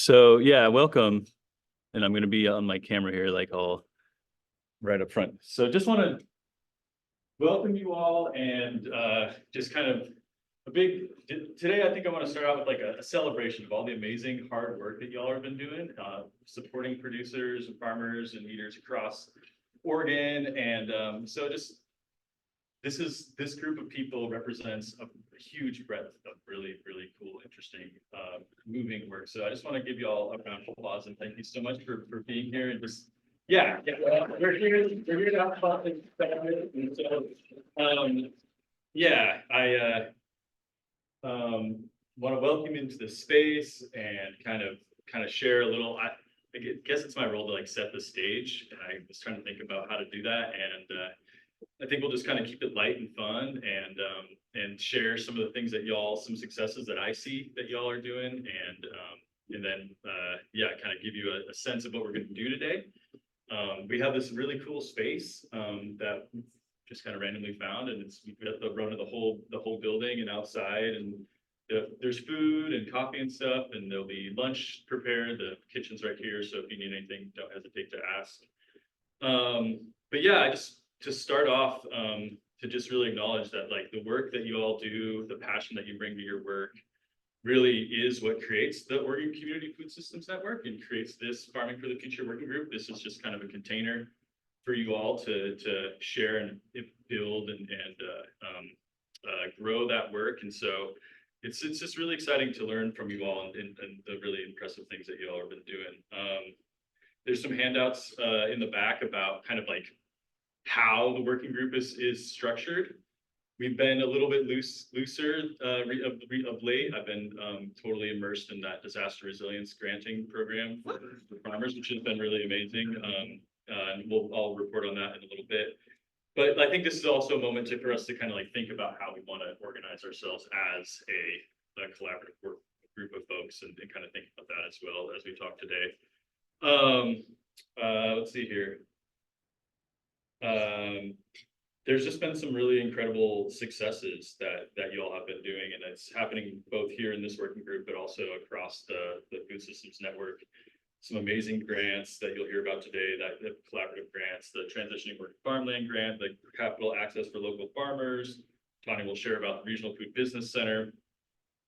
So yeah, welcome. And I'm going to be on my camera here, like all right up front. So just want to welcome you all and just kind of today I think I want to start out with like a celebration of all the amazing hard work that y'all have been doing, supporting producers and farmers and leaders across Oregon. And so just this group of people represents a huge breadth of really, really cool, interesting, moving work. So I just want to give you all a round of applause and thank you so much for being here and just, we're here to have fun and so, yeah, I want to welcome you into the space and kind of share a little. I guess it's my role to like set the stage, and I was trying to think about how to do that, and I think we'll just kind of keep it light and fun and share some of the things that some successes that I see that y'all are doing, and then kind of give you a sense of what we're going to do today. We have this really cool space that we just kind of randomly found, and we have the run of the whole building and outside, and there's food and coffee and stuff, and there'll be lunch prepared. The kitchen's right here, so if you need anything, don't hesitate to ask. But yeah, to start off, to just really acknowledge that like the work that you all do, the passion that you bring to your work really is what creates the Oregon Community Food Systems Network and creates this Farming for the Future working group. This is just kind of a container for you all to share and build and grow that work. And so it's just really exciting to learn from you all and the really impressive things that you all have been doing. There's some handouts in the back about kind of like how the working group is structured. We've been a little bit looser of late. I've been totally immersed in that disaster resilience granting program for farmers, which has been really amazing. And I'll report on that in a little bit. But I think this is also a moment for us to kind of like think about how we want to organize ourselves as a collaborative group of folks and kind of think about that as well as we talk today. Let's see here. There's just been some really incredible successes that you all have been doing, and it's happening both here in this working group, but also across the Food Systems Network. Some amazing grants that you'll hear about today, the collaborative grants, the Transitioning Work Farmland grant, the Capital Access for Local Farmers. Tony will share about the Regional Food Business Center,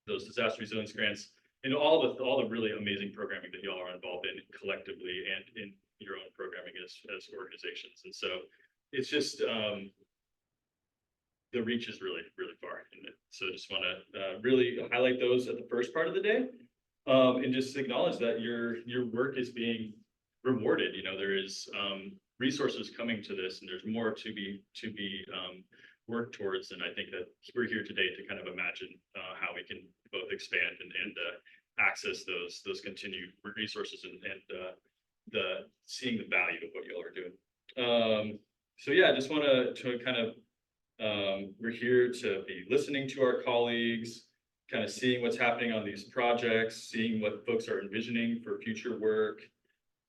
those disaster resilience grants, and all the really amazing programming that y'all are involved in collectively and in your own programming as organizations. And so it's just the reach is really, really far. So just want to really highlight those at the first part of the day, and just acknowledge that your work is being rewarded. You know, there is resources coming to this, and there's more to be worked towards. And I think that we're here today to kind of imagine how we can both expand and access those continued resources and seeing the value of what y'all are doing. So yeah, I just want to kind of we're here to be listening to our colleagues, kind of seeing what's happening on these projects, seeing what folks are envisioning for future work,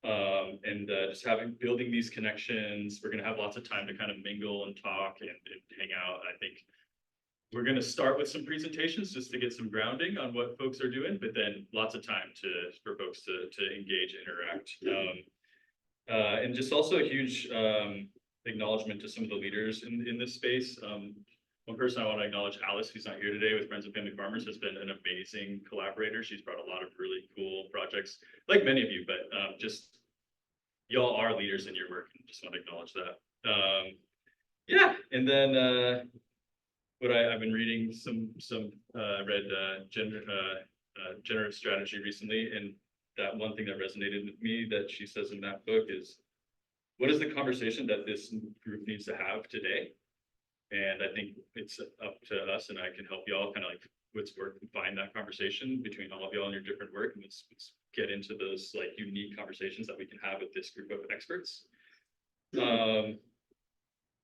and just building these connections. We're going to have lots of time to kind of mingle and talk and hang out. I think we're going to start with some presentations just to get some grounding on what folks are doing, but then lots of time for folks to engage, interact, and just also a huge acknowledgement to some of the leaders in this space. One person I want to acknowledge, Alice, who's not here today with Friends of Family Farmers, has been an amazing collaborator. She's brought a lot of really cool projects, like many of you, but just y'all are leaders in your work, and just want to acknowledge that. Yeah, and then what I've been reading read Generative Strategy recently, and that one thing that resonated with me that she says in that book is, what is the conversation that this group needs to have today? And I think it's up to us, and I can help y'all kind of like what's work and find that conversation between all of y'all and your different work, and let's get into those like unique conversations that we can have with this group of experts.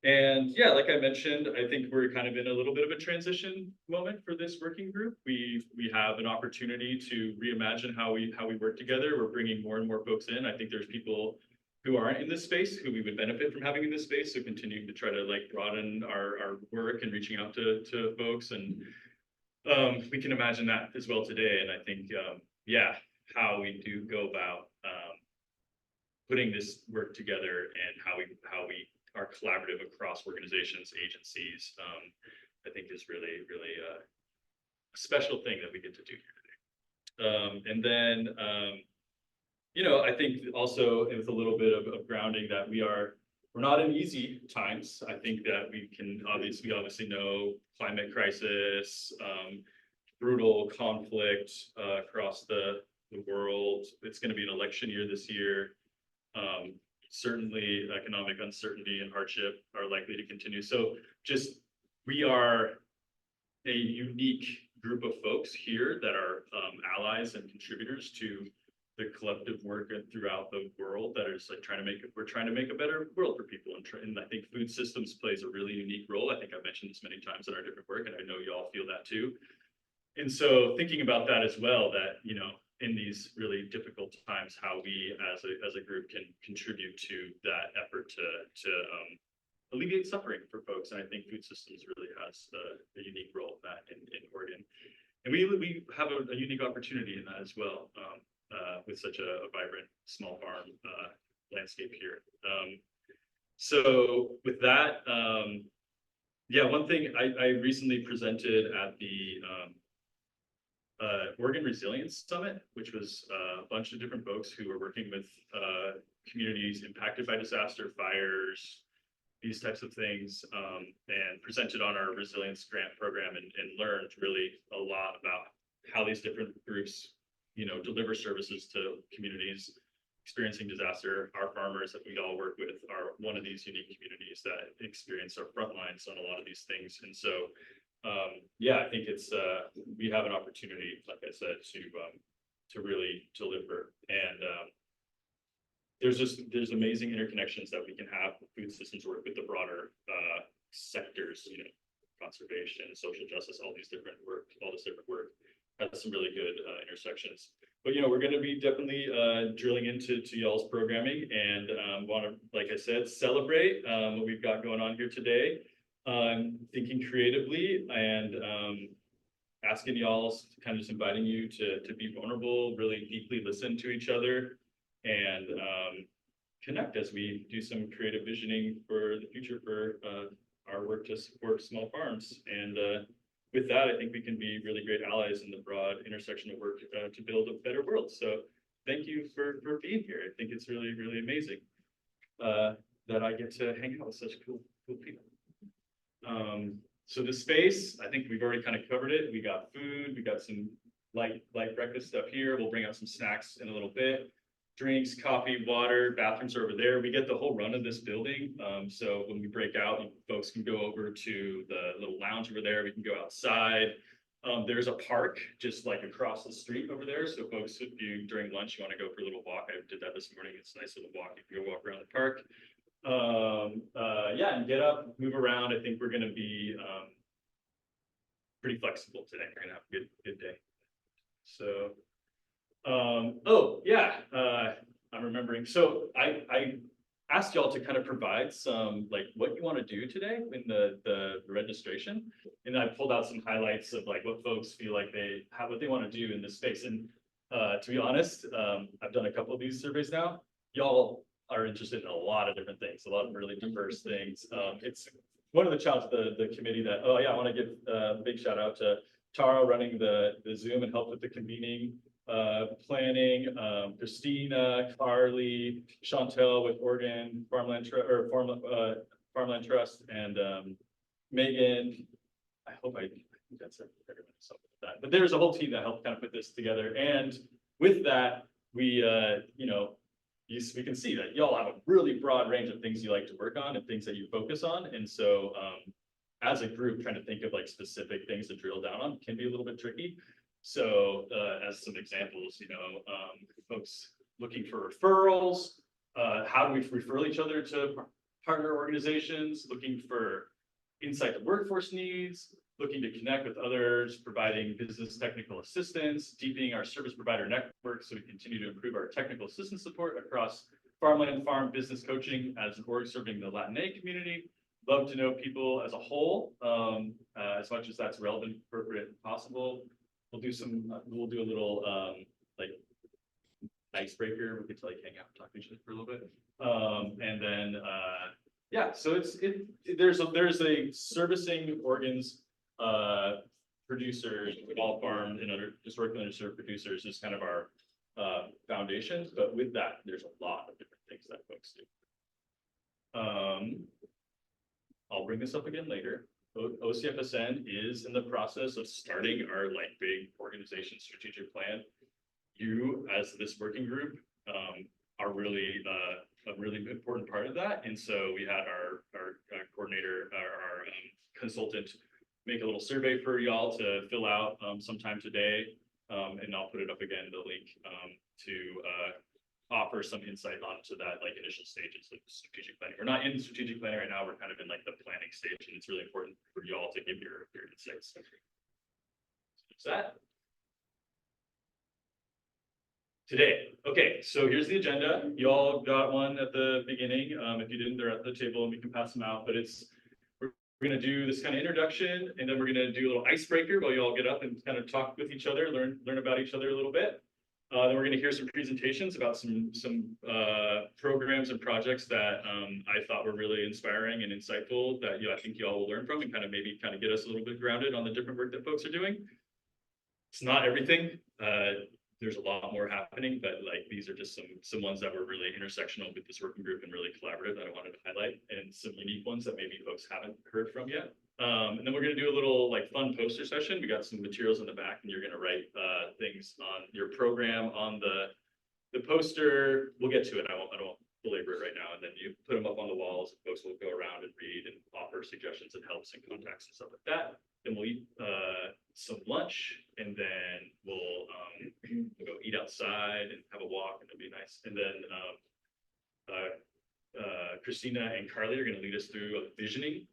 And yeah, like I mentioned, I think we're kind of in a little bit of a transition moment for this working group. We have an opportunity to reimagine how we work together. We're bringing more and more folks in. I think there's people who aren't in this space who we would benefit from having in this space. So continuing to try to like broaden our work and reaching out to folks. And we can imagine that as well today. And I think, yeah, how we do go about putting this work together and how we are collaborative across organizations, agencies, I think is really, really a special thing that we get to do here today. And then, you know, I think also with a little bit of grounding that we're not in easy times. I think that we obviously know climate crisis, brutal conflict across the world. It's going to be an election year this year. Certainly economic uncertainty and hardship are likely to continue. So just, we are a unique group of folks here that are allies and contributors to the collective work throughout the world that is like we're trying to make a better world for people. And I think food systems plays a really unique role. I think I've mentioned this many times in our different work, and I know you all feel that too. And so thinking about that as well, that, you know, in these really difficult times, how we as a group can contribute to that effort to alleviate suffering for folks. And I think food systems really has a unique role in that in Oregon. And we have a unique opportunity in that as well, with such a vibrant small farm landscape here. So with that, yeah, one thing I recently presented at the Oregon Resilience Summit, which was a bunch of different folks who are working with communities impacted by disaster, fires, these types of things, and presented on our resilience grant program, and learned really a lot about how these different groups, you know, deliver services to communities experiencing disaster. Our farmers that we all work with are one of these unique communities that experience our front lines on a lot of these things. And so, yeah, I think it's, we have an opportunity, like I said, to really deliver. And there's amazing interconnections that we can have with food systems work with the broader sectors, you know, conservation, social justice, all this different work has some really good intersections. But, you know, we're going to be definitely drilling into y'all's programming, and want to, like I said, celebrate what we've got going on here today. Thinking creatively, and asking y'all, kind of just inviting you to be vulnerable, really deeply listen to each other, and connect as we do some creative visioning for the future for our work to support small farms. And with that, I think we can be really great allies in the broad intersection of work to build a better world. So thank you for being here. I think it's really, really amazing that I get to hang out with such cool people. So the space, I think we've already kind of covered it. We got food, we got some light breakfast stuff here. We'll bring out some snacks in a little bit. Drinks, coffee, water, bathrooms are over there. We get the whole run of this building. So when we break out, folks can go over to the little lounge over there. We can go outside. There's a park just like across the street over there. So folks, if you during lunch, you want to go for a little walk, I did that this morning. It's a nice little walk. You can go walk around the park. Yeah, and get up, move around. I think we're going to be pretty flexible today. We're going to have a good day. So, oh yeah, I'm remembering. So I asked y'all to kind of provide some like what you want to do today in the registration, and I pulled out some highlights of like what folks feel like they have, what they want to do in this space. And to be honest, I've done a couple of these surveys now. Y'all are interested in a lot of different things, a lot of really diverse things. It's one of the challenges of the committee that, oh yeah, I want to give a big shout out to Tara running the Zoom and help with the convening, planning, Christina, Carly, Chantel with Oregon Farmland Trust, and Megan. I hope I think that's everyone. That. But there's a whole team that helped kind of put this together. And with that, we, you know, we can see that y'all have a really broad range of things you like to work on and things that you focus on. And so as a group, trying to think of like specific things to drill down on can be a little bit tricky. So as some examples, you know, folks looking for referrals, how do we refer each other to partner organizations, looking for insight to workforce needs, looking to connect with others, providing business technical assistance, deepening our service provider network so we continue to improve our technical assistance support across farmland, farm business coaching as an org serving the Latinx community. Love to know people as a whole, as much as that's relevant, appropriate, and possible. We'll do a little like icebreaker. We get to like hang out and talk to each other for a little bit. And then, yeah, so there's a servicing organs, producers, all farm and other historically underserved producers is kind of our, foundation. But with that, there's a lot of different things that folks do. I'll bring this up again later. OCFSN is in the process of starting our like big organization strategic plan. You, as this working group, are really a really important part of that. And so we had our coordinator, our consultant, make a little survey for y'all to fill out sometime today. And I'll put it up again, the link to offer some insight onto that like initial stages of strategic planning. We're not in the strategic planning right now. We're kind of in like the planning stage, and it's really important for y'all to give your insights. So that's that. Today. Okay, so here's the agenda. You all got one at the beginning. If you didn't, they're at the table and we can pass them out, but we're gonna do this kind of introduction, and then we're gonna do a little icebreaker while you all get up and kind of talk with each other, learn about each other a little bit. Then we're gonna hear some presentations about some programs and projects that I thought were really inspiring and insightful that I think you all will learn from, and kind of get us a little bit grounded on the different work that folks are doing. It's not everything. There's a lot more happening, but like these are just some ones that were really intersectional with this working group and really collaborative that I wanted to highlight, and some unique ones that maybe folks haven't heard from yet. And then we're gonna do a little like fun poster session. We got some materials in the back, and you're gonna write things on your program on the poster. We'll get to it. I won't belabor it right now. And then you put them up on the walls, and folks will go around and read and offer suggestions and helps and contacts and stuff like that. Then we'll eat some lunch, and then we'll go eat outside and have a walk, and it'll be nice. And then Christina and Carly are going to lead us through a visioning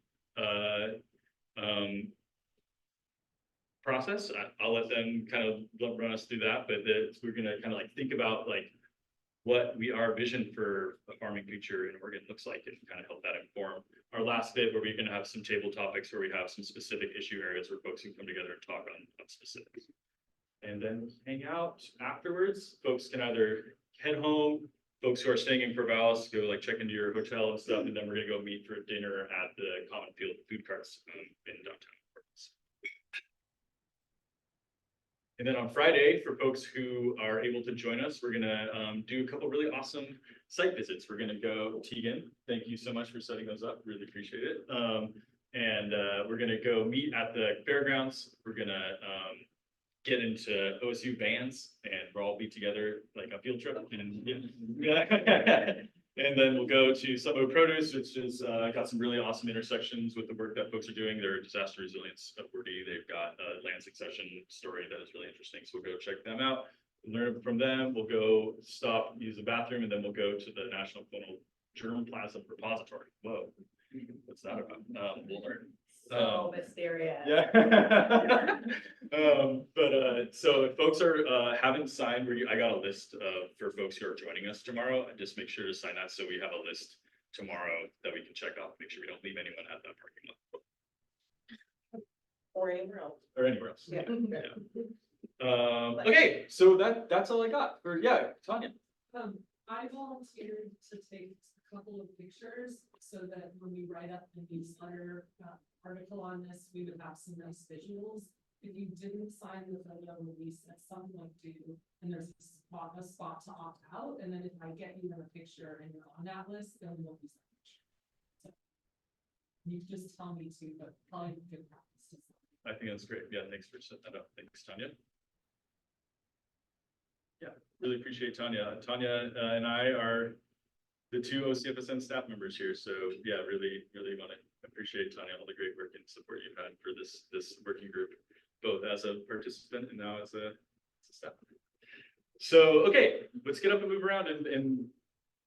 process. I'll let them kind of run us through that, but we're going to kind of like think about like what our vision for a farming future in Oregon looks like, and kind of help that inform our last bit, where we're going to have some table topics where we have some specific issue areas where folks can come together and talk on specifics. And then hang out afterwards. Folks can either head home. Folks who are staying in Corvallis, go like check into your hotel and stuff, and then we're gonna go meet for dinner at the Common Field food carts in downtown. And then on Friday, for folks who are able to join us, we're gonna do a couple really awesome site visits. We're gonna go, Tegan, thank you so much for setting those up, really appreciate it. And we're gonna go meet at the fairgrounds. We're gonna get into OSU vans, and we'll all be together like a field trip. And yeah. And then we'll go to Summer Produce, which is got some really awesome intersections with the work that folks are doing. Their disaster resilience upwardly. They've got a land succession story that is really interesting. So we'll go check them out, learn from them. We'll go stop, use the bathroom, and then we'll go to the National Clonal Germplasm Repository. Whoa, what's that about? We'll learn. So mysterious. Yeah. So if folks haven't signed, I got a list for folks who are joining us tomorrow. Just make sure to sign that, so we have a list tomorrow that we can check off. Make sure we don't leave anyone at that parking lot. Or anywhere else. Or anywhere else. Yeah. Okay, so that's all I got for Tanya. I volunteered to take a couple of pictures so that when we write up the newsletter article on this, we would have some nice visuals. If you didn't sign the photo release at some point due, and there's a spot to opt out, and then if I get you a picture and you're on that list, then we'll use that picture. So you can just tell me to, but probably good practice to sign. I think that's great. Yeah, thanks for setting that up. Thanks, Tanya. Yeah, really appreciate Tanya. Tanya and I are the two OCFSN staff members here. So yeah, really want to appreciate, Tanya, all the great work and support you've had for this working group, both as a participant and now as a staff member. So, okay, let's get up and move around and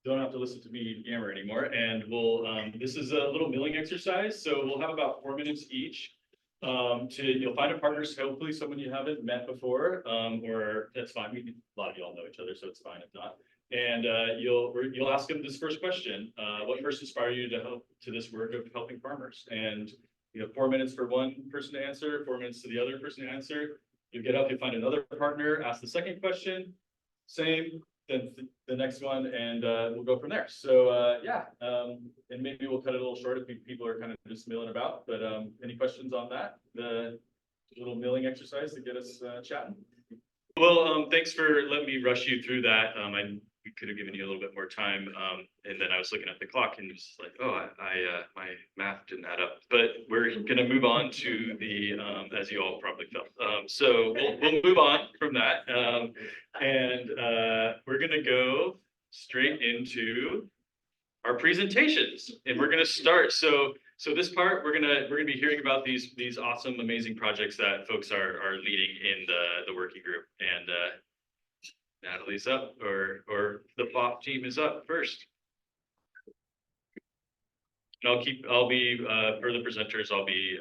don't have to listen to me yammer anymore. And we'll, this is a little milling exercise. So we'll have about 4 minutes each. You'll find a partner, hopefully someone you haven't met before, or that's fine. A lot of y'all know each other, so it's fine if not. And you'll ask them this first question: what first inspired you to this work of helping farmers? And 4 minutes for one person to answer, 4 minutes to the other person to answer. You get up, you find another partner, ask the second question, same, then the next one, and we'll go from there. So yeah, and maybe we'll cut it a little short if people are kind of just milling about. But any questions on that? The little milling exercise to get us chatting. Well, thanks for letting me rush you through that. We could have given you a little bit more time, and then I was looking at the clock and was like, oh, my math didn't add up. But we're gonna move on to the, as you all probably felt. So we'll move on from that, and we're gonna go straight into our presentations, and we're gonna start. So this part, we're gonna be hearing about these awesome, amazing projects that folks are leading in the working group, and Natalie's up, or the FOP team is up first. And I'll be for the presenters, I'll be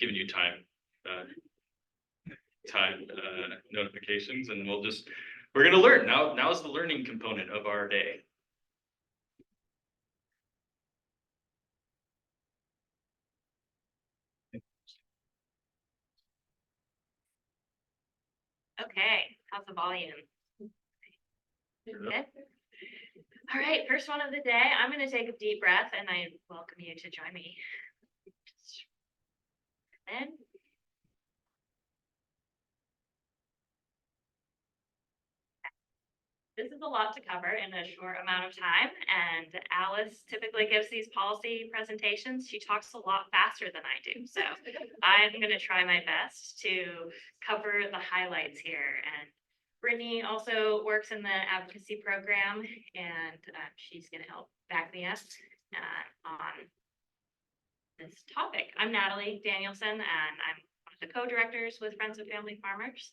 giving you time notifications, and we're gonna learn. Now is the learning component of our day. Okay, how's the volume? Good. All right, first one of the day. I'm going to take a deep breath, and I welcome you to join me. Then. This is a lot to cover in a short amount of time, and Alice typically gives these policy presentations. She talks a lot faster than I do, so I'm going to try my best to cover the highlights here. And Brittany also works in the advocacy program, and she's going to help back me up on this topic. I'm Natalie Danielson, and I'm one of the co-directors with Friends of Family Farmers.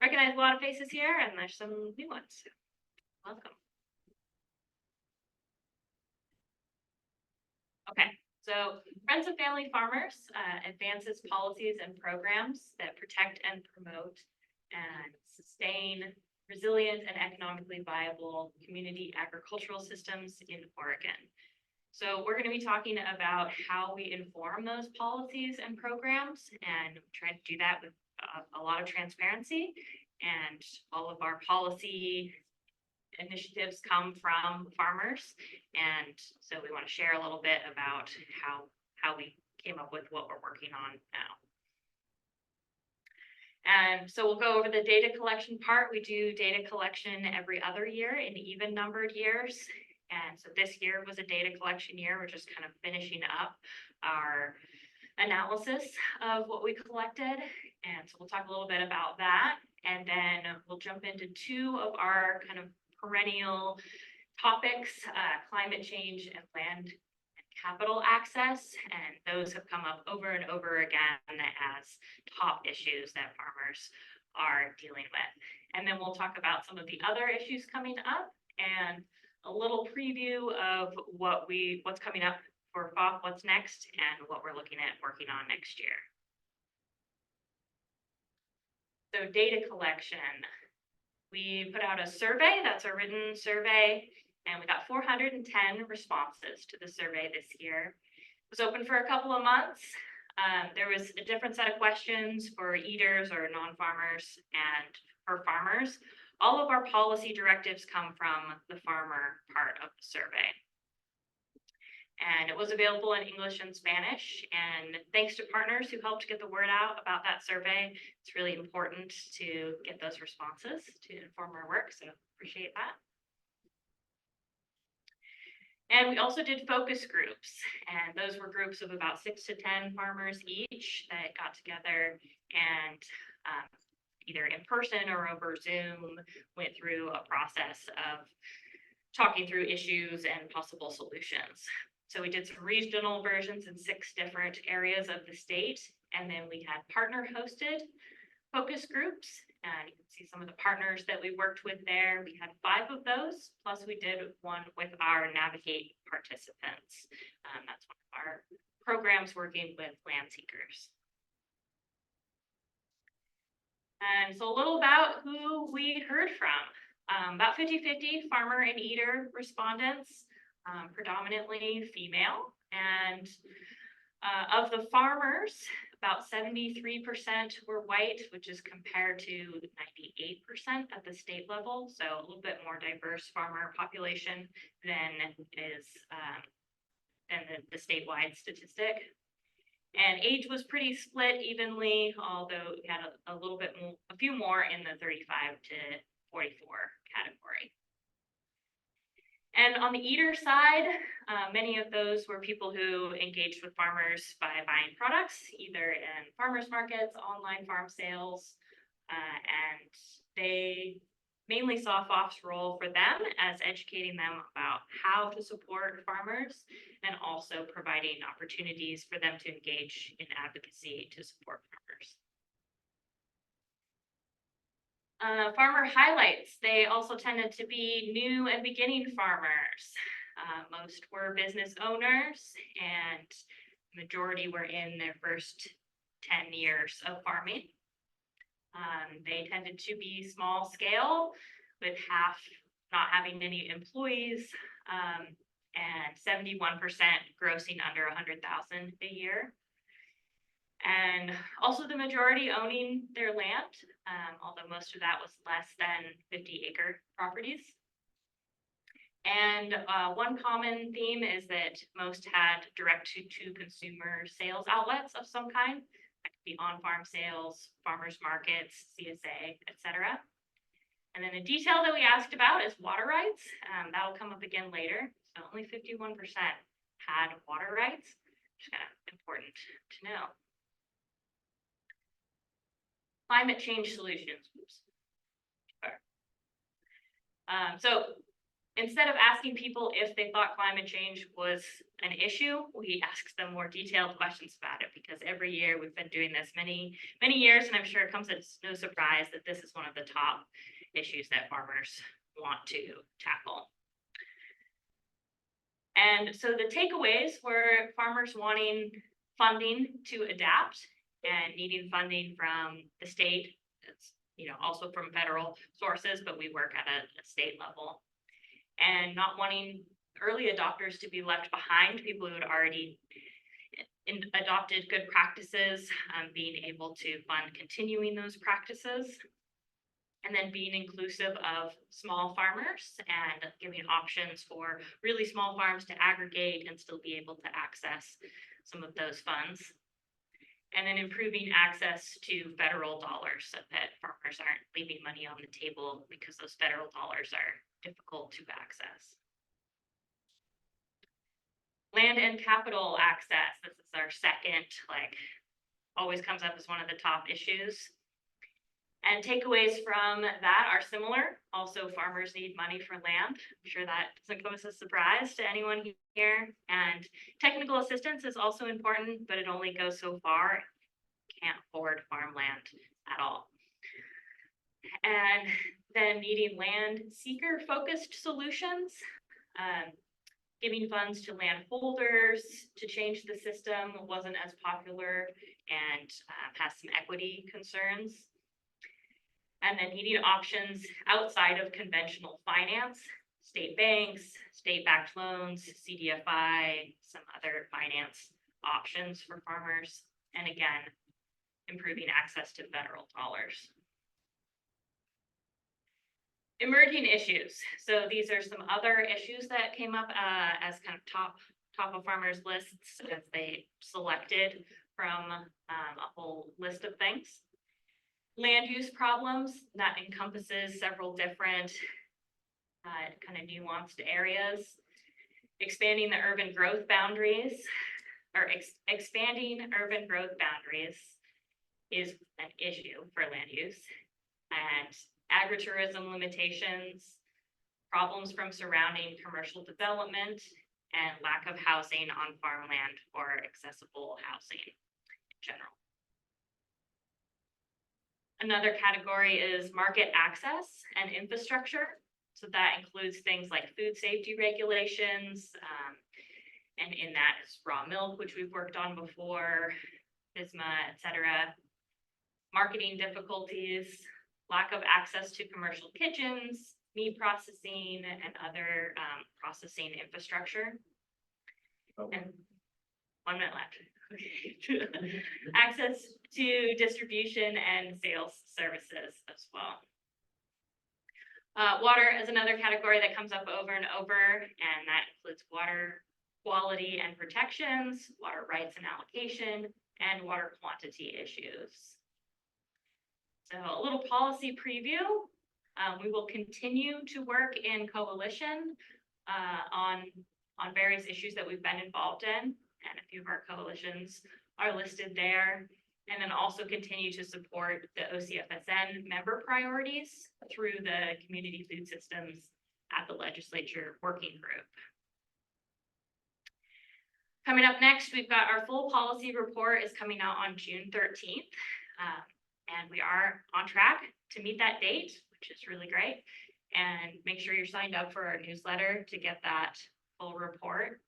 Recognize a lot of faces here, and there's some new ones. So welcome. Okay, so Friends of Family Farmers advances policies and programs that protect and promote and sustain resilient and economically viable community agricultural systems in Oregon. So we're going to be talking about how we inform those policies and programs, and try to do that with a lot of transparency. And all of our policy initiatives come from farmers, and so we want to share a little bit about how we came up with what we're working on now. And so we'll go over the data collection part. We do data collection every other year in even numbered years. And so this year was a data collection year. We're just kind of finishing up our analysis of what we collected. And so we'll talk a little bit about that. And then we'll jump into two of our kind of perennial topics, climate change and land and capital access. And those have come up over and over again as top issues that farmers are dealing with. And then we'll talk about some of the other issues coming up, and a little preview of what's coming up for FOP, what's next, and what we're looking at working on next year. So data collection. We put out a survey, that's a written survey, and we got 410 responses to the survey this year. It was open for a couple of months. There was a different set of questions for eaters or non-farmers and for farmers. All of our policy directives come from the farmer part of the survey. And it was available in English and Spanish. And thanks to partners who helped get the word out about that survey, it's really important to get those responses to inform our work. So appreciate that. And we also did focus groups, and those were groups of about 6 to 10 farmers each that got together and either in person or over Zoom went through a process of talking through issues and possible solutions. So we did some regional versions in 6 different areas of the state, and then we had partner hosted focus groups, and you can see some of the partners that we worked with there. We had 5 of those, plus we did one with our Navigate participants. That's one of our programs working with land seekers. And so a little about who we heard from. About 50-50 farmer and eater respondents, predominantly female. And of the farmers, about 73% were white, which is compared to 98% at the state level. So a little bit more diverse farmer population than is than the statewide statistic. And age was pretty split evenly, although we had a little bit more, a few more in the 35 to 44 category. And on the eater side, many of those were people who engaged with farmers by buying products, either in farmers markets, online farm sales, and they mainly saw FOF's role for them as educating them about how to support farmers and also providing opportunities for them to engage in advocacy to support farmers. Farmer highlights, they also tended to be new and beginning farmers. Most were business owners and majority were in their first 10 years of farming. They tended to be small scale with half not having any employees and 71% grossing under 100,000 a year. And also the majority owning their land, although most of that was less than 50-acre properties. And one common theme is that most had direct-to-consumer sales outlets of some kind. That could be on-farm sales, farmers markets, CSA, etc. And then a detail that we asked about is water rights. That'll come up again later. So only 51% had water rights, which is kind of important to know. Climate change solutions. So instead of asking people if they thought climate change was an issue, we asked them more detailed questions about it, because every year we've been doing this many years, and I'm sure it comes as no surprise that this is one of the top issues that farmers want to tackle. And so the takeaways were farmers wanting funding to adapt and needing funding from the state. It's, also from federal sources, but we work at a state level. And not wanting early adopters to be left behind, people who had already adopted good practices, being able to fund continuing those practices. And then being inclusive of small farmers and giving options for really small farms to aggregate and still be able to access some of those funds. And then improving access to federal dollars so that farmers aren't leaving money on the table because those federal dollars are difficult to access. Land and capital access. This is our second, always comes up as one of the top issues. And takeaways from that are similar. Also, farmers need money for land. I'm sure that doesn't come as a surprise to anyone here. And technical assistance is also important, but it only goes so far. Can't afford farmland at all. And then needing land seeker focused solutions, giving funds to landholders to change the system wasn't as popular and has some equity concerns. And then needing options outside of conventional finance, state banks, state-backed loans, CDFI, some other finance options for farmers. And again, improving access to federal dollars. Emerging issues. So these are some other issues that came up as kind of top of farmers lists as they selected from a whole list of things. Land use problems, that encompasses several different kind of nuanced areas. Expanding the urban growth boundaries, or expanding urban growth boundaries is an issue for land use. And agritourism limitations, problems from surrounding commercial development, and lack of housing on farmland or accessible housing in general. Another category is market access and infrastructure. So that includes things like food safety regulations, and in that is raw milk, which we've worked on before, FSMA, etc. Marketing difficulties, lack of access to commercial kitchens, meat processing, and other processing infrastructure. Oh. And 1 minute left. Access to distribution and sales services as well. Water is another category that comes up over and over, and that includes water quality and protections, water rights and allocation, and water quantity issues. So a little policy preview. We will continue to work in coalition on various issues that we've been involved in, and a few of our coalitions are listed there. And then also continue to support the OCFSN member priorities through the community food systems at the legislature working group. Coming up next, we've got our full policy report is coming out on June 13th. And we are on track to meet that date, which is really great. And make sure you're signed up for our newsletter to get that full report.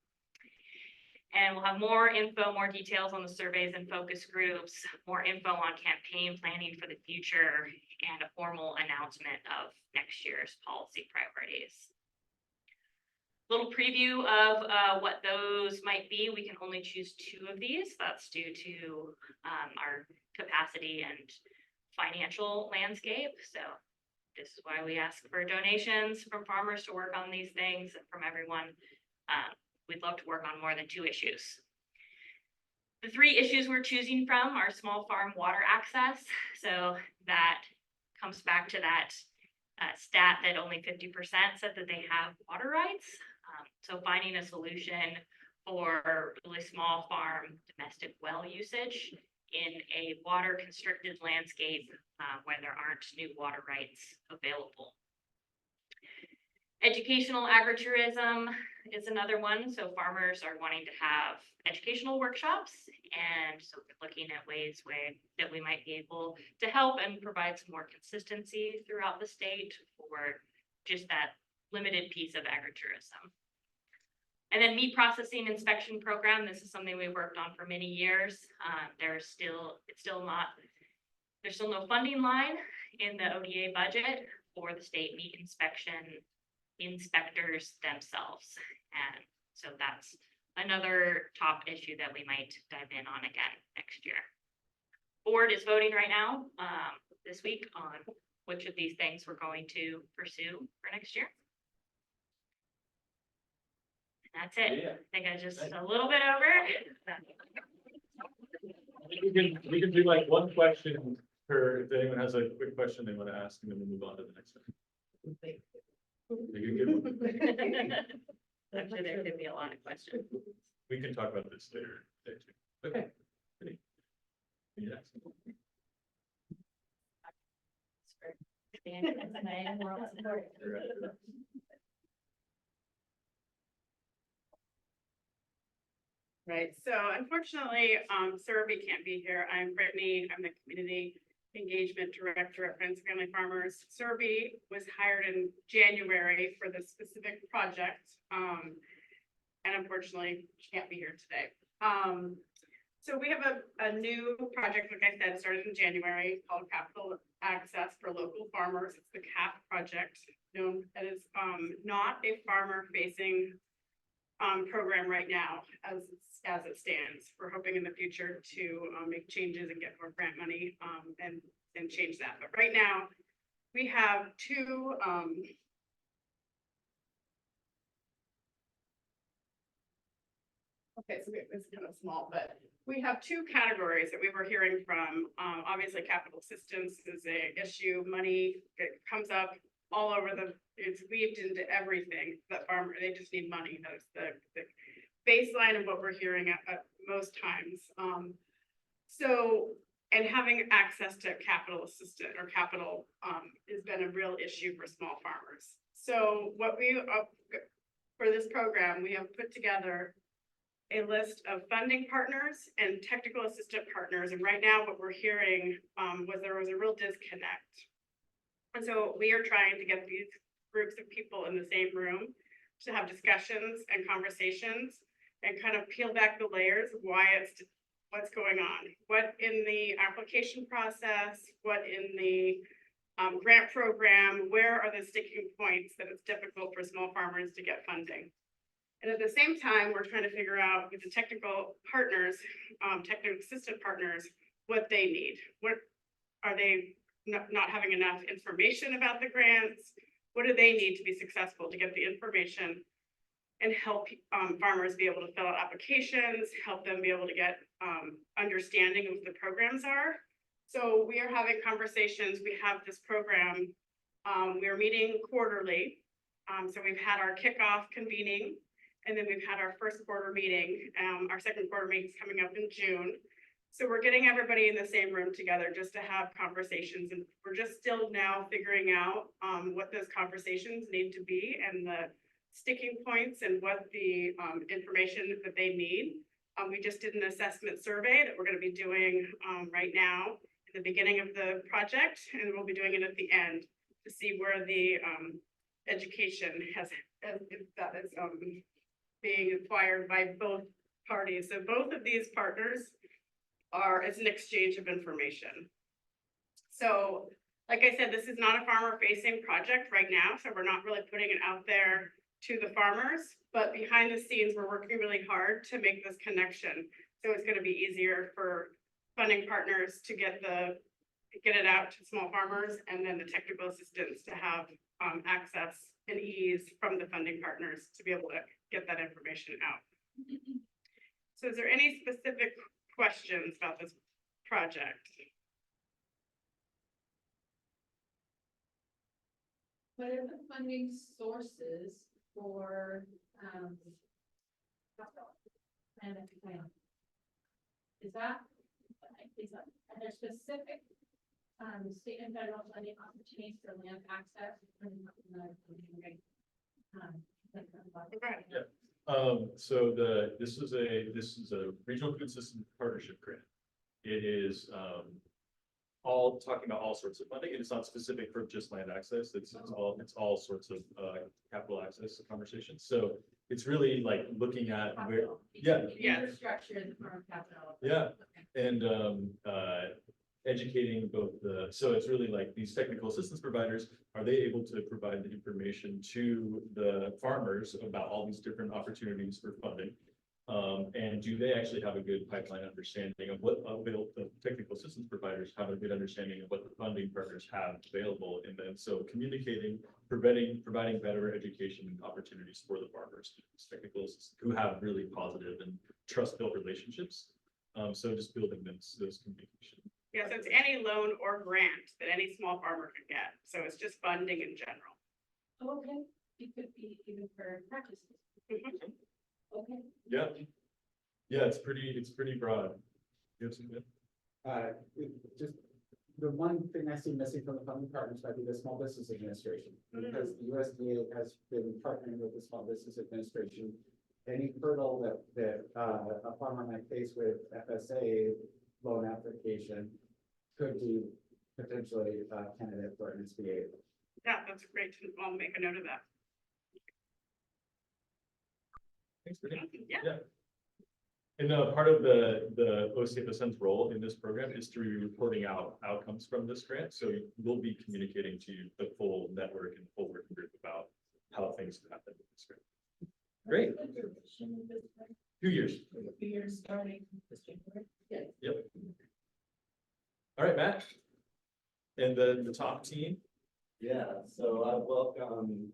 And we'll have more info, more details on the surveys and focus groups, more info on campaign planning for the future, and a formal announcement of next year's policy priorities. Little preview of what those might be. We can only choose 2 of these. That's due to our capacity and financial landscape. So this is why we ask for donations from farmers to work on these things, and from everyone. We'd love to work on more than 2 issues. The 3 issues we're choosing from are small farm water access. So that comes back to that stat that only 50% said that they have water rights. So finding a solution for really small farm domestic well usage in a water constricted landscape where there aren't new water rights available. Educational agritourism is another one. So farmers are wanting to have educational workshops, and so we're looking at ways that we might be able to help and provide some more consistency throughout the state for just that limited piece of agritourism. And then meat processing inspection program. This is something we worked on for many years. There's still no funding line in the ODA budget for the state meat inspectors themselves. And so that's another top issue that we might dive in on again next year. Board is voting right now this week on which of these things we're going to pursue for next year. And that's it. Yeah. I think I just a little bit over. We can do like one question per, if anyone has a quick question they want to ask, and then we'll move on to the next one. You can give one. I'm sure there could be a lot of questions. We can talk about this later. Okay. Ready? Yes. Right, so unfortunately, Survey can't be here. I'm Brittany. I'm the Community Engagement Director at Friends Family Farmers. Survey was hired in January for this specific project. And unfortunately, she can't be here today. So we have a new project, like I said, started in January called Capital Access for Local Farmers. It's the CAP project, known as not a farmer-facing program right now as it stands. We're hoping in the future to make changes and get more grant money and change that. But right now, we have 2 okay, so it's kind of small, but we have 2 categories that we were hearing from. Obviously, capital assistance is an issue. Money that comes up all over it's weaved into everything that farmer, they just need money. That's the baseline of what we're hearing at most times. And having access to capital assistance or capital has been a real issue for small farmers. So what for this program, we have put together a list of funding partners and technical assistant partners. And right now what we're hearing was there was a real disconnect. And so we are trying to get these groups of people in the same room to have discussions and conversations and kind of peel back the layers of what's going on, what in the application process, what in the grant program, where are the sticking points that it's difficult for small farmers to get funding. And at the same time, we're trying to figure out with the technical partners, technical assistant partners, what they need. What are they not having enough information about the grants? What do they need to be successful to get the information and help farmers be able to fill out applications, help them be able to get understanding of what the programs are. So we are having conversations. We have this program. We are meeting quarterly. So we've had our kickoff convening, and then we've had our first quarter meeting. Our second quarter meeting is coming up in June. So we're getting everybody in the same room together just to have conversations, and we're just still now figuring out what those conversations need to be and the sticking points and what the information that they need. We just did an assessment survey that we're going to be doing right now at the beginning of the project, and we'll be doing it at the end to see where the education has, if that is being acquired by both parties. So both of these partners are as an exchange of information. So like I said, this is not a farmer facing project right now, so we're not really putting it out there to the farmers, but behind the scenes, we're working really hard to make this connection. So it's going to be easier for funding partners to get it out to small farmers, and then the technical assistants to have access and ease from the funding partners to be able to get that information out. So is there any specific questions about this project? What are the funding sources for, and are there specific, state and federal funding opportunities for land access? So this is a regional food system partnership grant. It is all talking about all sorts of funding, and it's not specific for just land access. It's all sorts of capital access conversations. So it's really like looking at where, Infrastructure and farm capital. Yeah. And educating both so it's really like these technical assistance providers, are they able to provide the information to the farmers about all these different opportunities for funding? And do they actually have a good pipeline understanding of what the technical assistance providers have a good understanding of what the funding partners have available? And then so communicating, providing better education opportunities for the farmers, technical assistants who have really positive and trust-built relationships. So just building those communications. Yeah, so it's any loan or grant that any small farmer could get. So it's just funding in general. Okay, it could be even for practices. Okay. Yeah, it's pretty broad. You have some good? Just the one thing I see missing from the funding partners might be the Small Business Administration, because the USDA has been partnering with the Small Business Administration. Any hurdle that a farmer might face with FSA loan application could be potentially a candidate for an SBA. Yeah, that's great. I'll make a note of that. Thanks, Brittany. Yeah. And part of the OCFSN's role in this program is through reporting out outcomes from this grant. So we'll be communicating to the full network and full working group about how things happen with this grant. Great. 2 years. 2 years starting this January. Yeah. Yep. All right, Matt. And the top team. Yeah, so I welcome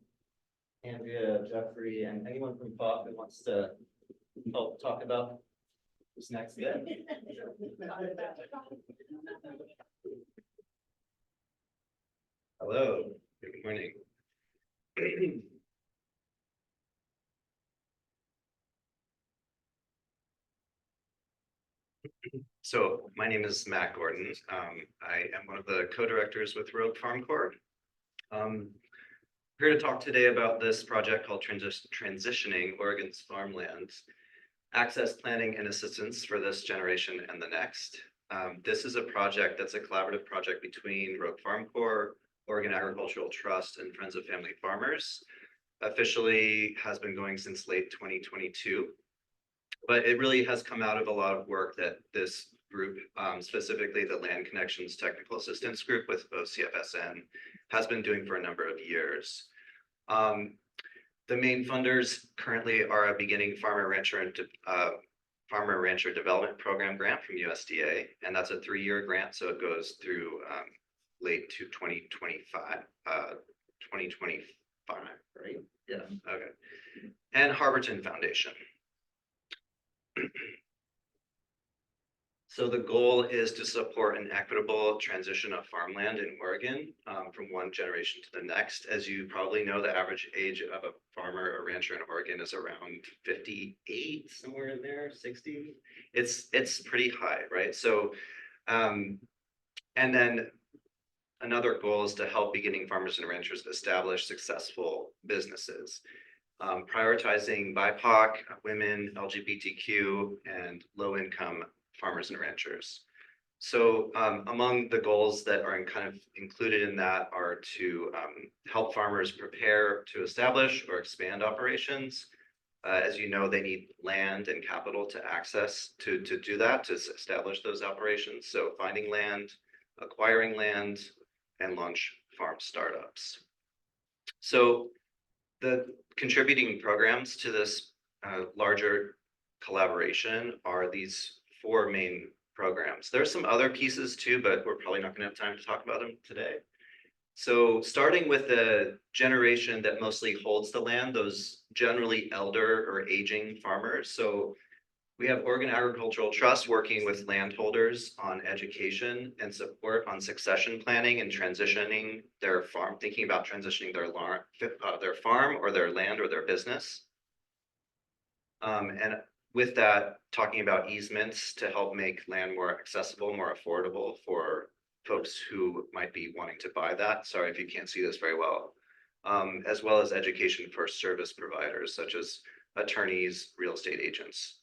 Andrea, Jeffrey, and anyone from FOP that wants to help talk about this next bit. Hello, good morning. So my name is Matt Gordon. I am one of the co-directors with Rogue Farm Corp. Here to talk today about this project called Transitioning Oregon's Farmland, Access Planning and Assistance for this generation and the next. This is a project that's a collaborative project between Rogue Farm Corp, Oregon Agricultural Trust, and Friends of Family Farmers. Officially has been going since late 2022. But it really has come out of a lot of work that this group, specifically the Land Connections Technical Assistance Group with OCFSN, has been doing for a number of years. The main funders currently are a beginning farmer rancher development program grant from USDA, and that's a 3-year grant, so it goes through late to 2025, 2025, right? Yeah, okay. And Harborton Foundation. So the goal is to support an equitable transition of farmland in Oregon from one generation to the next. As you probably know, the average age of a farmer or rancher in Oregon is around 58, somewhere in there, 60. It's pretty high, right? So, and then another goal is to help beginning farmers and ranchers establish successful businesses. Prioritizing BIPOC, women, LGBTQ, and low-income farmers and ranchers. So among the goals that are kind of included in that are to help farmers prepare to establish or expand operations. As you know, they need land and capital to access to do that, to establish those operations. So finding land, acquiring land, and launch farm startups. So the contributing programs to this larger collaboration are these 4 main programs. There's some other pieces too, but we're probably not going to have time to talk about them today. So starting with the generation that mostly holds the land, those generally elder or aging farmers. So we have Oregon Agricultural Trust working with landholders on education and support on succession planning and transitioning their farm, thinking about transitioning their farm or their land or their business. And with that, talking about easements to help make land more accessible, more affordable for folks who might be wanting to buy that. Sorry if you can't see this very well. As well as education for service providers such as attorneys, real estate agents.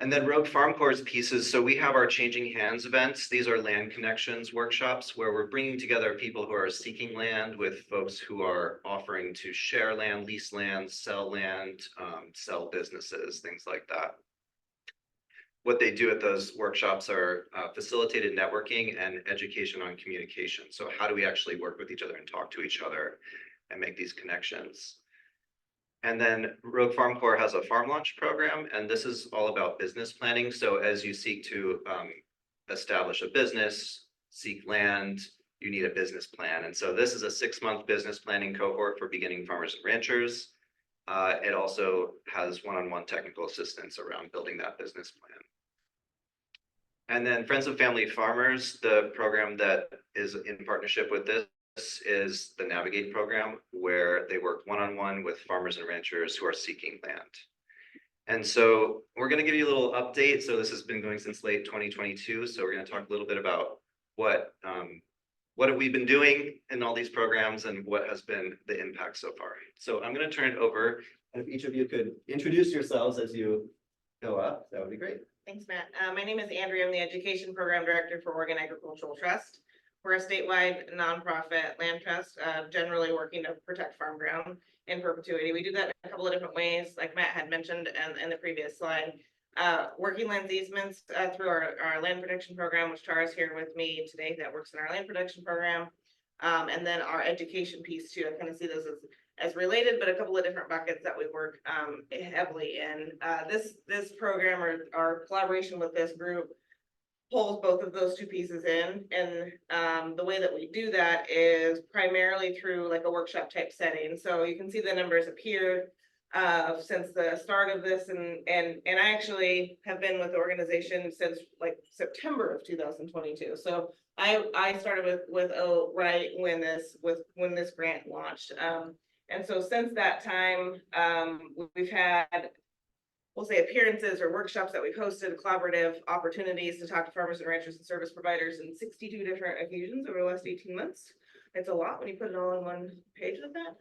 And then Rogue Farm Corps pieces. So we have our Changing Hands events. These are land connections workshops where we're bringing together people who are seeking land with folks who are offering to share land, lease land, sell businesses, things like that. What they do at those workshops are facilitated networking and education on communication. So how do we actually work with each other and talk to each other and make these connections? And then Rogue Farm Corps has a farm launch program, and this is all about business planning. So as you seek to establish a business, seek land, you need a business plan. And so this is a 6-month business planning cohort for beginning farmers and ranchers. It also has one-on-one technical assistance around building that business plan. And then Friends of Family Farmers, the program that is in partnership with this is the Navigate program, where they work one-on-one with farmers and ranchers who are seeking land. And so we're going to give you a little update. So this has been going since late 2022. So we're going to talk a little bit about what have we been doing in all these programs and what has been the impact so far. So I'm going to turn it over. And if each of you could introduce yourselves as you go up, that would be great. Thanks, Matt. My name is Andrea. I'm the Education Program Director for Oregon Agricultural Trust. We're a statewide nonprofit land trust, generally working to protect farm ground in perpetuity. We do that in a couple of different ways, like Matt had mentioned in the previous slide. Working land easements through our land protection program, which Tara's here with me today, that works in our land protection program. And then our education piece too. I kind of see those as related, but a couple of different buckets that we work heavily in. This program or our collaboration with this group pulls both of those 2 pieces in, and the way that we do that is primarily through like a workshop type setting. So you can see the numbers up here since the start of this, and I actually have been with the organization since like September of 2022. So I started with right when this grant launched, and so since that time we've had, we'll say, appearances or workshops that we've hosted, collaborative opportunities to talk to farmers and ranchers and service providers in 62 different occasions over the last 18 months. It's a lot when you put it all on one page like that.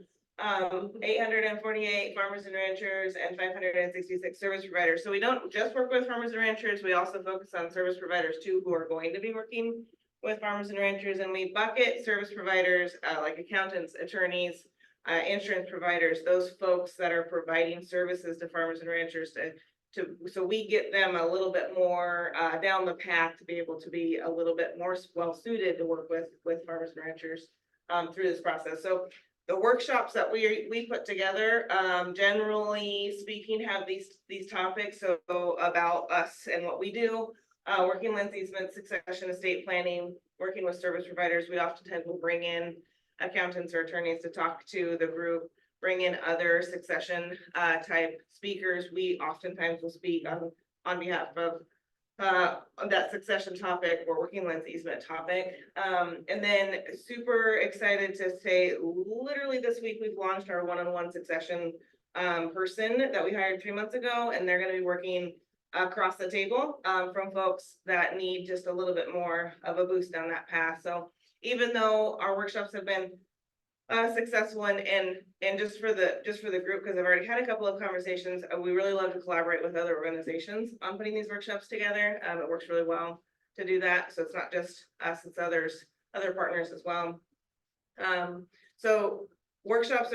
848 farmers and ranchers and 566 service providers. So we don't just work with farmers and ranchers. We also focus on service providers too, who are going to be working with farmers and ranchers. And we bucket service providers like accountants, attorneys, insurance providers, those folks that are providing services to farmers and ranchers so we get them a little bit more down the path to be able to be a little bit more well suited to work with farmers and ranchers through this process. So the workshops that we put together, generally speaking, have these topics, so about us and what we do. Working land easement, succession, estate planning, working with service providers, we oftentimes will bring in accountants or attorneys to talk to the group, bring in other succession type speakers. We oftentimes will speak on behalf of that succession topic or working lands easement topic. And then super excited to say, literally this week, we've launched our one-on-one succession person that we hired 3 months ago, and they're gonna be working across the table from folks that need just a little bit more of a boost down that path. So even though our workshops have been successful and just for the group, because I've already had a couple of conversations, we really love to collaborate with other organizations on putting these workshops together. It works really well to do that, so it's not just us, it's other partners as well. So workshops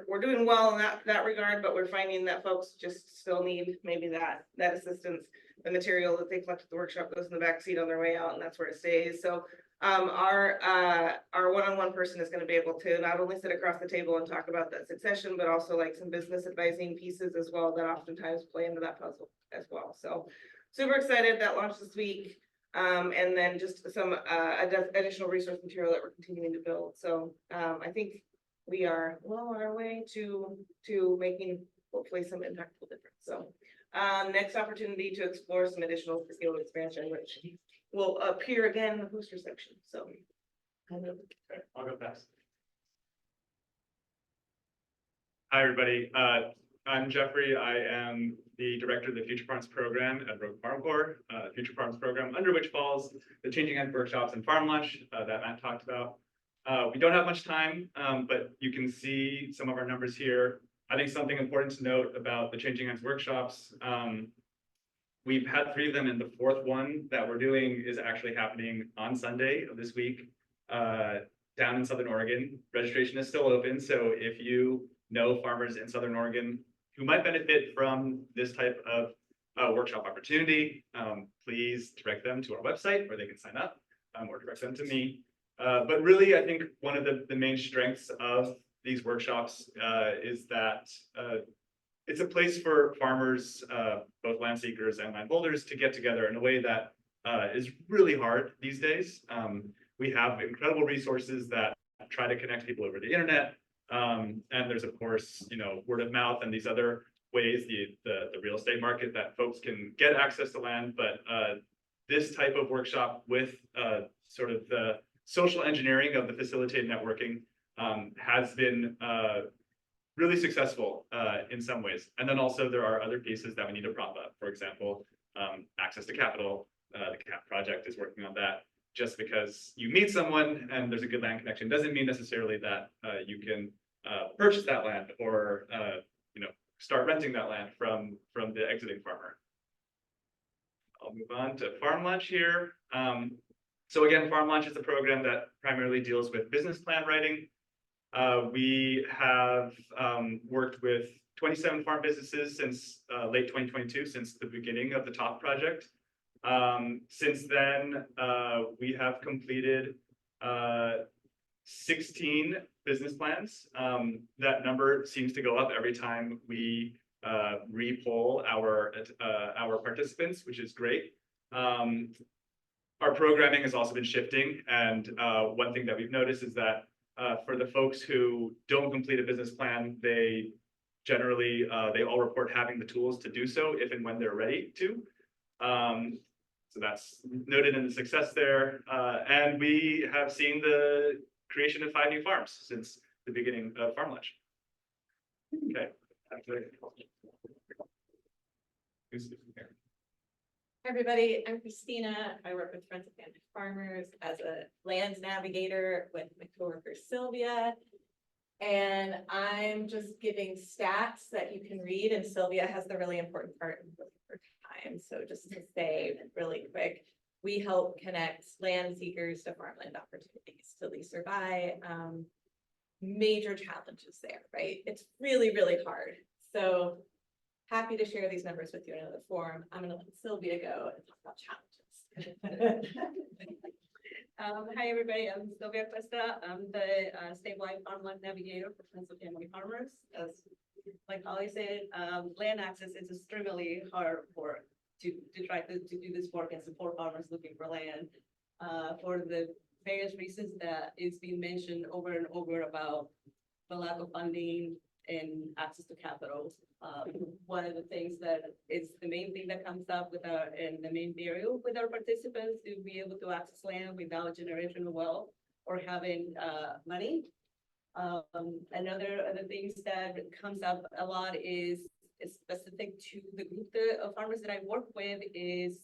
we're doing well in that regard, but we're finding that folks just still need maybe that assistance. The material that they collect at the workshop goes in the back seat on their way out, and that's where it stays. So our one-on-one person is going to be able to not only sit across the table and talk about that succession, but also like some business advising pieces as well that oftentimes play into that puzzle as well. So super excited that launched this week. And then just some additional resource material that we're continuing to build. So I think we are well on our way to making hopefully some impactful difference. So next opportunity to explore some additional skill expansion, which will appear again in the poster section. So Okay, I'll go fast. Hi, everybody. I'm Jeffrey. I am the director of the Future Farms program at Rogue Farm Corps. Future Farms program, under which falls the Changing Ends workshops and farm lunch that Matt talked about. We don't have much time, but you can see some of our numbers here. I think something important to note about the Changing Ends workshops, we've had 3 of them, and the 4th one that we're doing is actually happening on Sunday of this week down in Southern Oregon. Registration is still open, so if you know farmers in Southern Oregon who might benefit from this type of workshop opportunity, please direct them to our website where they can sign up or direct them to me. But really, I think one of the main strengths of these workshops is that it's a place for farmers, both land seekers and land holders, to get together in a way that is really hard these days. We have incredible resources that try to connect people over the internet. And there's, of course, word of mouth and these other ways, the real estate market, that folks can get access to land. But this type of workshop with sort of the social engineering of the facilitated networking has been really successful in some ways. And then also there are other pieces that we need to prop up. For example, access to capital. The CAP project is working on that. Just because you meet someone and there's a good land connection doesn't mean necessarily that you can purchase that land or start renting that land from the exiting farmer. I'll move on to Farm Lunch here. So again, Farm Lunch is a program that primarily deals with business plan writing. We have worked with 27 farm businesses since late 2022, since the beginning of the TOP project. Since then, we have completed 16 business plans. That number seems to go up every time we re-poll our participants, which is great. Our programming has also been shifting, and one thing that we've noticed is that for the folks who don't complete a business plan, they generally they all report having the tools to do so if and when they're ready to. So that's noted in the success there. And we have seen the creation of 5 new farms since the beginning of Farm Lunch. Okay. Hi, everybody. I'm Christina. I work with Friends of Family Farmers as a land navigator with my coworker Sylvia. And I'm just giving stats that you can read, and Sylvia has the really important part in for time. So just to say really quick, we help connect land seekers to farmland opportunities to lease or buy. Major challenges there, right? It's really, really hard. So happy to share these numbers with you in another forum. I'm going to let Sylvia go and talk about challenges. Hi, everybody. I'm Sylvia Cuesta. I'm the statewide farmland navigator for Friends of Family Farmers. As my colleague said, land access is extremely hard work to try to do this work and support farmers looking for land. For the various reasons that is being mentioned over and over about the lack of funding and access to capital. One of the things that is the main thing that comes up with and the main barrier with our participants to be able to access land without generational wealth or having money. Another other things that comes up a lot is specific to the group of farmers that I work with is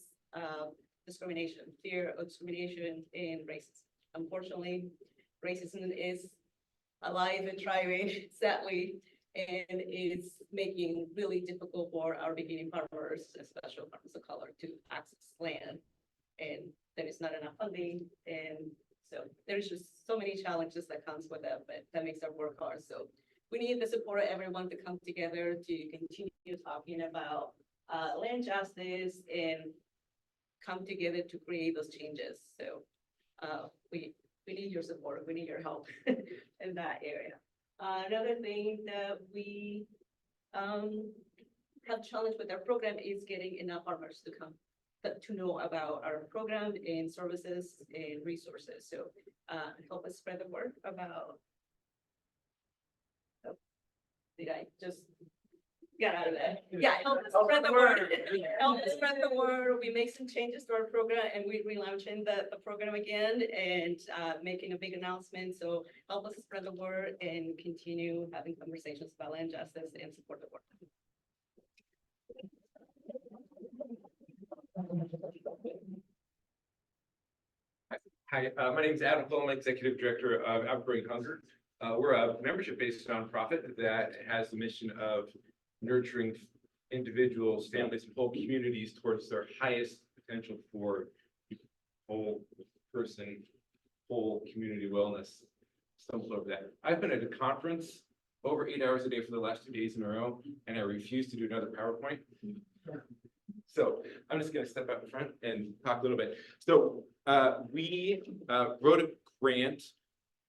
discrimination, fear of discrimination and racism. Unfortunately, racism is alive and thriving, sadly, and it's making really difficult for our beginning farmers, especially farmers of color, to access land. And there is not enough funding, and so there's just so many challenges that comes with that, but that makes our work hard. So we need the support of everyone to come together to continue talking about land justice and come together to create those changes. So we need your support, we need your help in that area. Another thing that we have challenged with our program is getting enough farmers to come to know about our program and services and resources. So help us spread the word about. Oh, did I just get out of there? Yeah, help us spread the word. Help us spread the word. We make some changes to our program and we're relaunching the program again and making a big announcement. So help us spread the word and continue having conversations about land justice and support the work. Hi, my name is Adam Full. I'm Executive Director of Outgrowing Hunger. We're a membership-based nonprofit that has the mission of nurturing individuals, families, and whole communities towards their highest potential for whole person, whole community wellness. Something over that. I've been at a conference over 8 hours a day for the last 2 days in a row, and I refuse to do another PowerPoint. So I'm just going to step out in front and talk a little bit. So we wrote a grant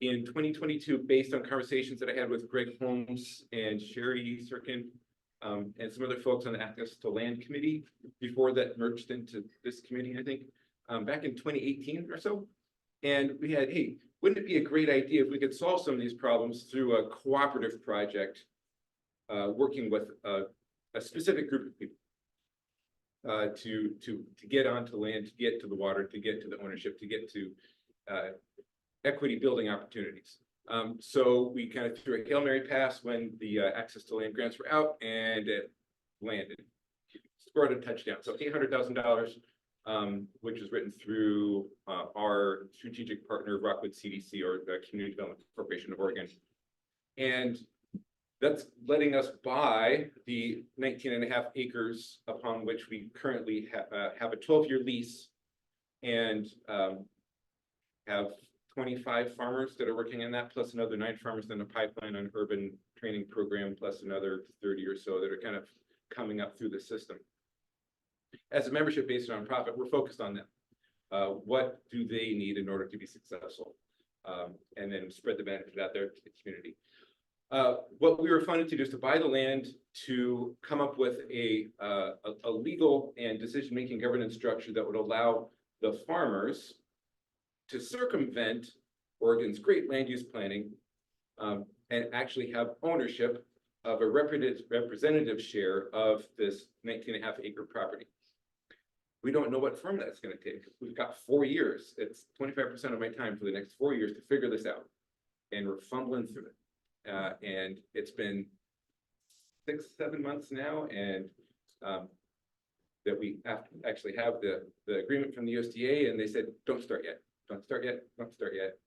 in 2022 based on conversations that I had with Greg Holmes and Sherry Sirkin and some other folks on the Access to Land Committee before that merged into this committee, I think, back in 2018 or so. And we had, hey, wouldn't it be a great idea if we could solve some of these problems through a cooperative project working with a specific group of people? To get onto land, to get to the water, to get to the ownership, to get to equity building opportunities. So we kind of threw a Hail Mary pass when the access to land grants were out, and it landed. Scored a touchdown. So $800,000, which was written through our strategic partner, Rockwood CDC, or the Community Development Corporation of Oregon. And that's letting us buy the 19.5 acres upon which we currently have a 12-year lease and have 25 farmers that are working in that, plus another 9 farmers in the pipeline on urban training program, plus another 30 or so that are kind of coming up through the system. As a membership-based nonprofit, we're focused on them. What do they need in order to be successful? And then spread the benefit out there to the community. What we were funded to do is to buy the land, to come up with a legal and decision-making governance structure that would allow the farmers to circumvent Oregon's great land use planning and actually have ownership of a representative share of this 19.5 acre property. We don't know what form that's going to take. We've got 4 years. It's 25% of my time for the next 4 years to figure this out. And we're fumbling through it. And it's been 6-7 months now, and that we actually have the agreement from the USDA, and they said, don't start yet, don't start yet, don't start yet.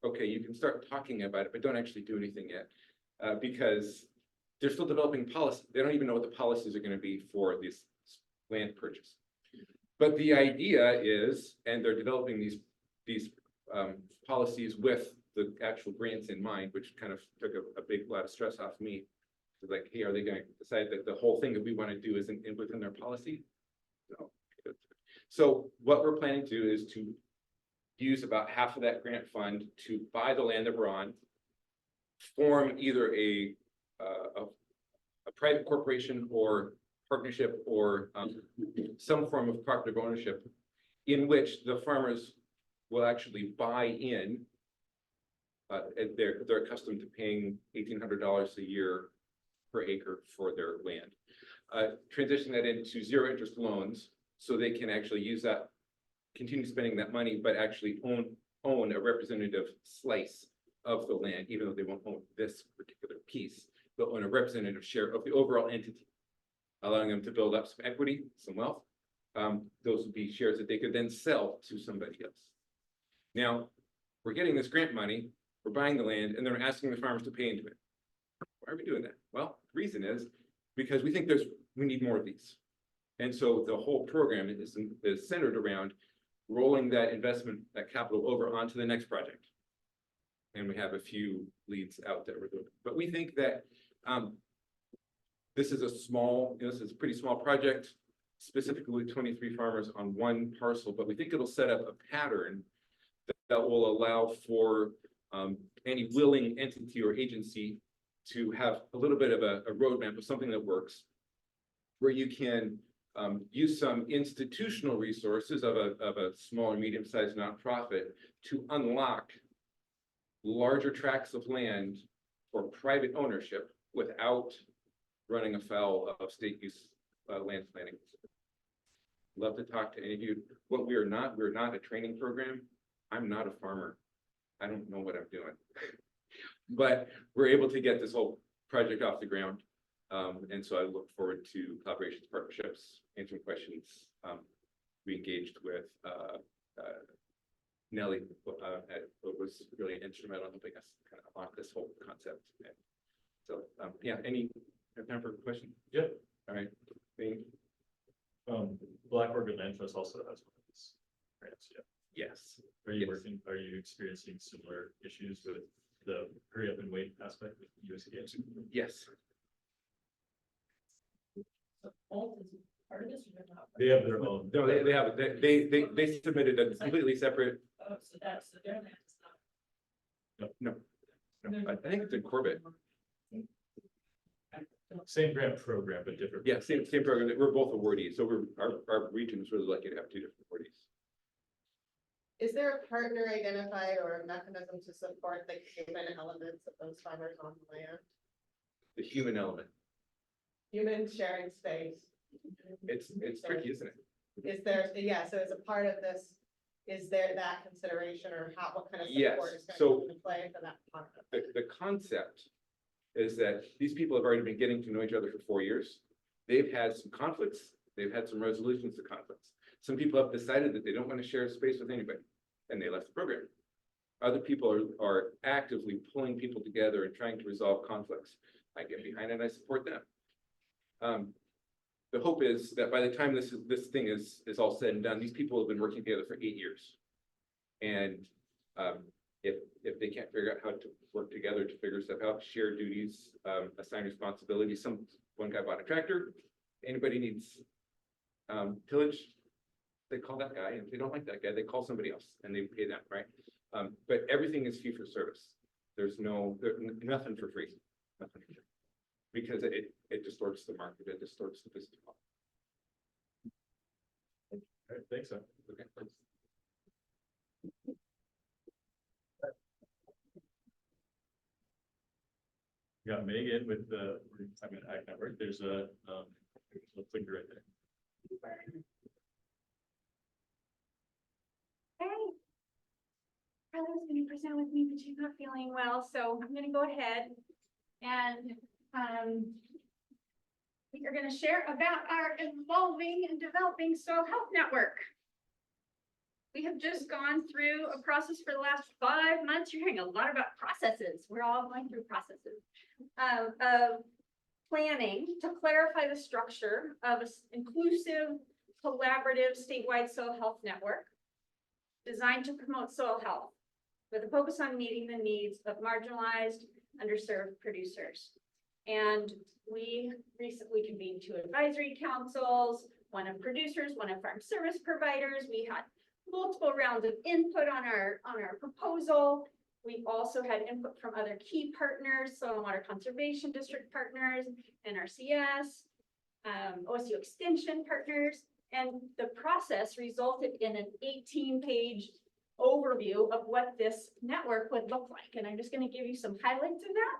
Okay, you can start talking about it, but don't actually do anything yet, because they're still developing policy. They don't even know what the policies are going to be for this land purchase. But the idea is, and they're developing these policies with the actual grants in mind, which kind of took a big lot of stress off me. It's like, hey, are they going to decide that the whole thing that we want to do isn't within their policy? No. So what we're planning to do is to use about half of that grant fund to buy the land that we're on, form either a private corporation or partnership or some form of cooperative ownership in which the farmers will actually buy in. And they're accustomed to paying $1,800 a year per acre for their land. Transition that into zero interest loans so they can actually use that, continue spending that money, but actually own a representative slice of the land, even though they won't own this particular piece. They'll own a representative share of the overall entity, allowing them to build up some equity, some wealth. Those would be shares that they could then sell to somebody else. Now, we're getting this grant money, we're buying the land, and they're asking the farmers to pay into it. Why are we doing that? Well, the reason is because we think we need more of these. And so the whole program is centered around rolling that investment, that capital over onto the next project. And we have a few leads out that we're doing. But we think that this is a pretty small project, specifically 23 farmers on one parcel, but we think it'll set up a pattern that will allow for any willing entity or agency to have a little bit of a roadmap of something that works, where you can use some institutional resources of a small or medium-sized nonprofit to unlock larger tracts of land for private ownership without running afoul of state use land planning. Love to talk to any of you. What we're not a training program. I'm not a farmer. I don't know what I'm doing. But we're able to get this whole project off the ground. And so I look forward to collaborations, partnerships, answering questions. We engaged with Nellie, was really instrumental in helping us kind of unlock this whole concept. And so, yeah, have time for a question? Yeah. All right. Black Organ Land Trust also has one of these grants, yeah. Yes. Are you Yes. are you experiencing similar issues with the hurry up and wait aspect with USDA? Yes. So Bolt is part of this, or they're not? They have their own. No, they have, they submitted a completely separate, Oh, so their land is not. no, I think it's in Corbett. Same grant program, but different. Yeah, same program. We're both awardees. So our region is really lucky to have two different awardees. Is there a partner identified or a mechanism to support the human elements of those farmers on the land? The human element. Human sharing space. It's tricky, isn't it? Is there, yeah, so as a part of this, is there that consideration or what kind of Yes, support is so- going to come into play for that concept? The concept is that these people have already been getting to know each other for 4 years. They've had some conflicts. They've had some resolutions to conflicts. Some people have decided that they don't want to share space with anybody, and they left the program. Other people are actively pulling people together and trying to resolve conflicts. I get behind it and I support them. The hope is that by the time this thing is all said and done, these people have been working together for 8 years. And if they can't figure out how to work together to figure stuff out, share duties, assign responsibilities. One guy bought a tractor. Anybody needs tillage, they call that guy. And if they don't like that guy, they call somebody else and they pay them, right? But everything is fee for service. There's nothing for free. Nothing for free. Because it distorts the market, it distorts the business model. I think so. Okay. We got Megan with the Ag Network. There's a clicker right there. Hey. Carla's gonna present with me, but she's not feeling well, so I'm gonna go ahead and we are gonna share about our evolving and developing soil health network. We have just gone through a process for the last 5 months. You're hearing a lot about processes. We're all going through processes of planning to clarify the structure of an inclusive, collaborative statewide soil health network designed to promote soil health with a focus on meeting the needs of marginalized, underserved producers. And we recently convened 2 advisory councils, one of producers, one of farm service providers. We had multiple rounds of input on our proposal. We also had input from other key partners, Soil and Water Conservation District partners, NRCS, OSU Extension partners, and the process resulted in an 18-page overview of what this network would look like. And I'm just going to give you some highlights of that.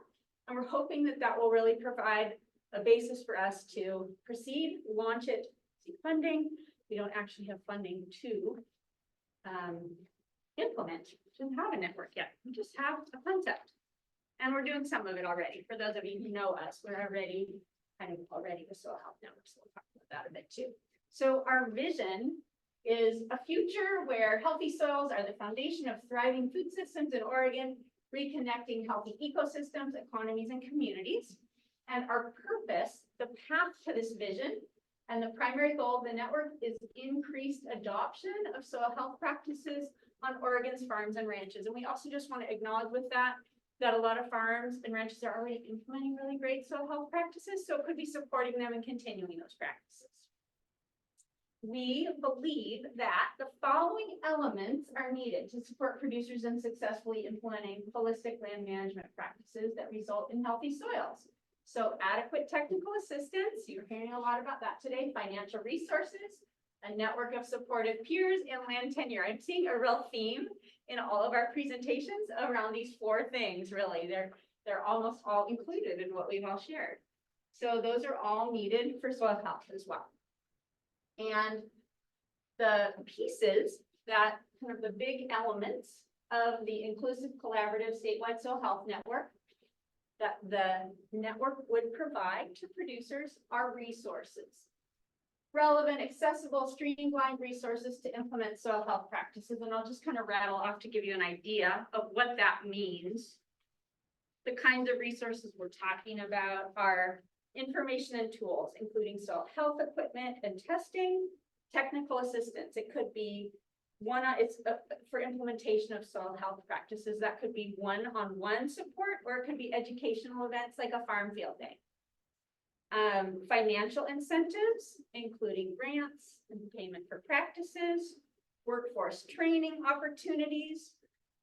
And we're hoping that that will really provide a basis for us to proceed, launch it, seek funding. We don't actually have funding to implement, didn't have a network yet. We just have a concept. And we're doing some of it already. For those of you who know us, we're already the soil health network. So we'll talk about that a bit too. So our vision is a future where healthy soils are the foundation of thriving food systems in Oregon, reconnecting healthy ecosystems, economies, and communities. And our purpose, the path to this vision, and the primary goal of the network is increased adoption of soil health practices on Oregon's farms and ranches. And we also just want to acknowledge with that a lot of farms and ranches are already implementing really great soil health practices, so it could be supporting them and continuing those practices. We believe that the following elements are needed to support producers in successfully implementing holistic land management practices that result in healthy soils. So adequate technical assistance, you're hearing a lot about that today, financial resources, a network of supportive peers, and land tenure. I'm seeing a real theme in all of our presentations around these four things, really. They're almost all included in what we've all shared. So those are all needed for soil health as well. And the pieces that kind of the big elements of the inclusive collaborative statewide soil health network that the network would provide to producers are resources. Relevant, accessible, streamlined resources to implement soil health practices. And I'll just kind of rattle off to give you an idea of what that means. The kinds of resources we're talking about are information and tools, including soil health equipment and testing, technical assistance. It could be for implementation of soil health practices. That could be one-on-one support, or it could be educational events like a farm field day. Financial incentives, including grants and payment for practices, workforce training opportunities.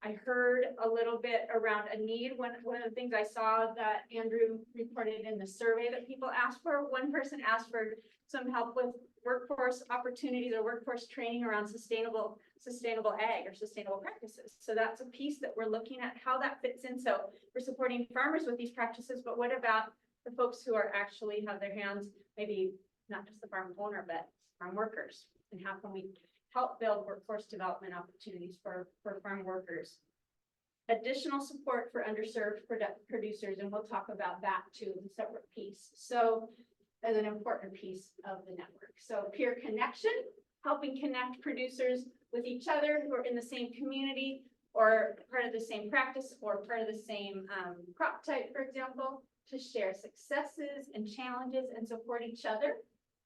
I heard a little bit around a need. One of the things I saw that Andrew reported in the survey that people asked for, one person asked for some help with workforce opportunities or workforce training around sustainable ag or sustainable practices. So that's a piece that we're looking at how that fits in. So we're supporting farmers with these practices, but what about the folks who are actually have their hands, maybe not just the farm owner, but farm workers? And how can we help build workforce development opportunities for farm workers? Additional support for underserved producers, and we'll talk about that too, a separate piece. So as an important piece of the network. So peer connection, helping connect producers with each other who are in the same community or part of the same practice or part of the same crop type, for example, to share successes and challenges and support each other.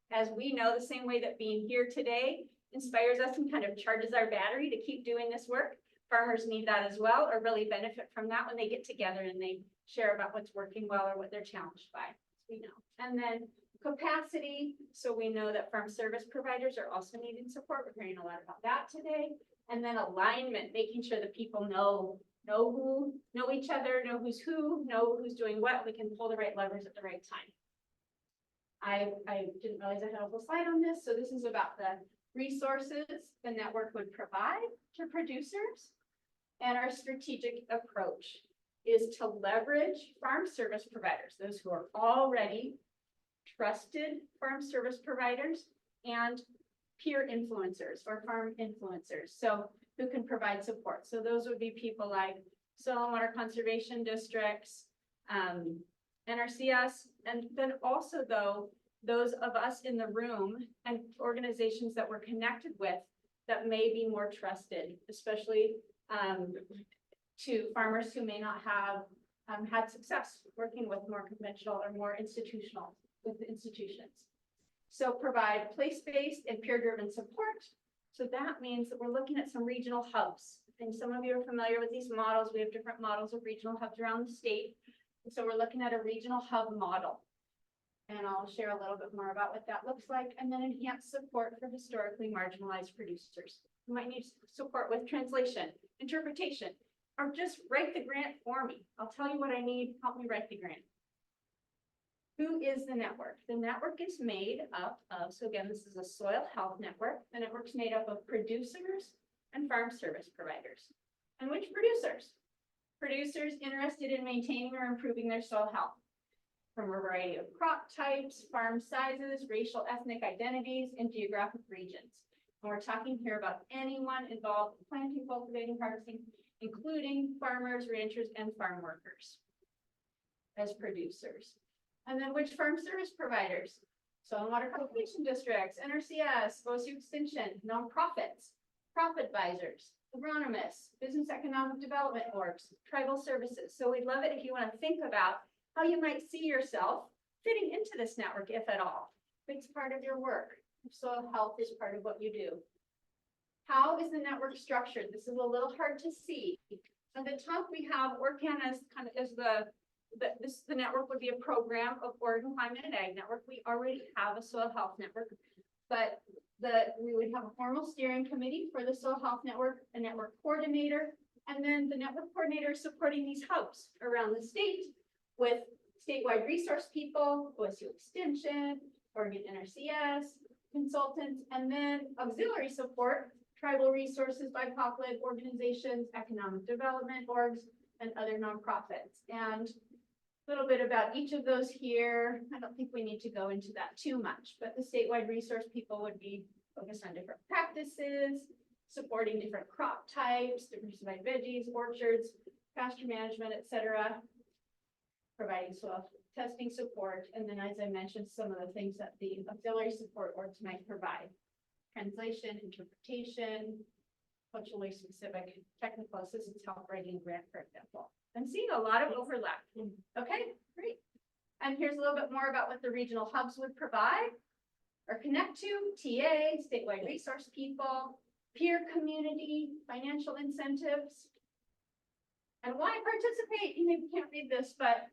As we know, the same way that being here today inspires us and kind of charges our battery to keep doing this work. Farmers need that as well, or really benefit from that when they get together and they share about what's working well or what they're challenged by, as we know. And then capacity. So we know that farm service providers are also needing support. We're hearing a lot about that today. And then alignment, making sure that people know each other, know who's who, know who's doing what. We can pull the right levers at the right time. I didn't realize I had a whole slide on this. So this is about the resources the network would provide to producers. And our strategic approach is to leverage farm service providers, those who are already trusted farm service providers, and peer influencers or farm influencers, so who can provide support. So those would be people like Soil and Water Conservation Districts, NRCS, and then also though, those of us in the room and organizations that we're connected with that may be more trusted, especially to farmers who may not have had success working with more conventional or more institutional with the institutions. So provide place-based and peer-driven support. So that means that we're looking at some regional hubs. I think some of you are familiar with these models. We have different models of regional hubs around the state. And so we're looking at a regional hub model. And I'll share a little bit more about what that looks like. And then enhanced support for historically marginalized producers. You might need support with translation, interpretation, or just write the grant for me. I'll tell you what I need, help me write the grant. Who is the network? The network is made up of, so again, this is a soil health network. The network's made up of producers and farm service providers. And which producers? Producers interested in maintaining or improving their soil health from a variety of crop types, farm sizes, racial, ethnic identities, and geographic regions. And we're talking here about anyone involved in planting, cultivating, harvesting, including farmers, ranchers, and farm workers as producers. And then which farm service providers? Soil and water conservation districts, NRCS, OSU Extension, nonprofits, crop advisors, agronomists, business economic development orgs, tribal services. So we'd love it if you want to think about how you might see yourself fitting into this network, if at all. If it's part of your work, if soil health is part of what you do. How is the network structured? This is a little hard to see. At the top, we have ORCAN as kind of as the network would be a program of Oregon Climate and Ag Network. We already have a soil health network, but we would have a formal steering committee for the soil health network, a network coordinator, and then the network coordinator supporting these hubs around the state with statewide resource people, OSU Extension, Oregon NRCS, consultants, and then auxiliary support, tribal resources, BIPOC-led organizations, economic development orgs, and other nonprofits. And a little bit about each of those here. I don't think we need to go into that too much, but the statewide resource people would be focused on different practices, supporting different crop types, diversified veggies, orchards, pasture management, etc., providing soil testing support, and then, as I mentioned, some of the things that the auxiliary support orgs might provide: translation, interpretation, culturally specific technical assistance, help writing grant, for example. I'm seeing a lot of overlap. Okay, great. And here's a little bit more about what the regional hubs would provide or connect to: TA, statewide resource people, peer community, financial incentives. And why participate? You maybe can't read this, but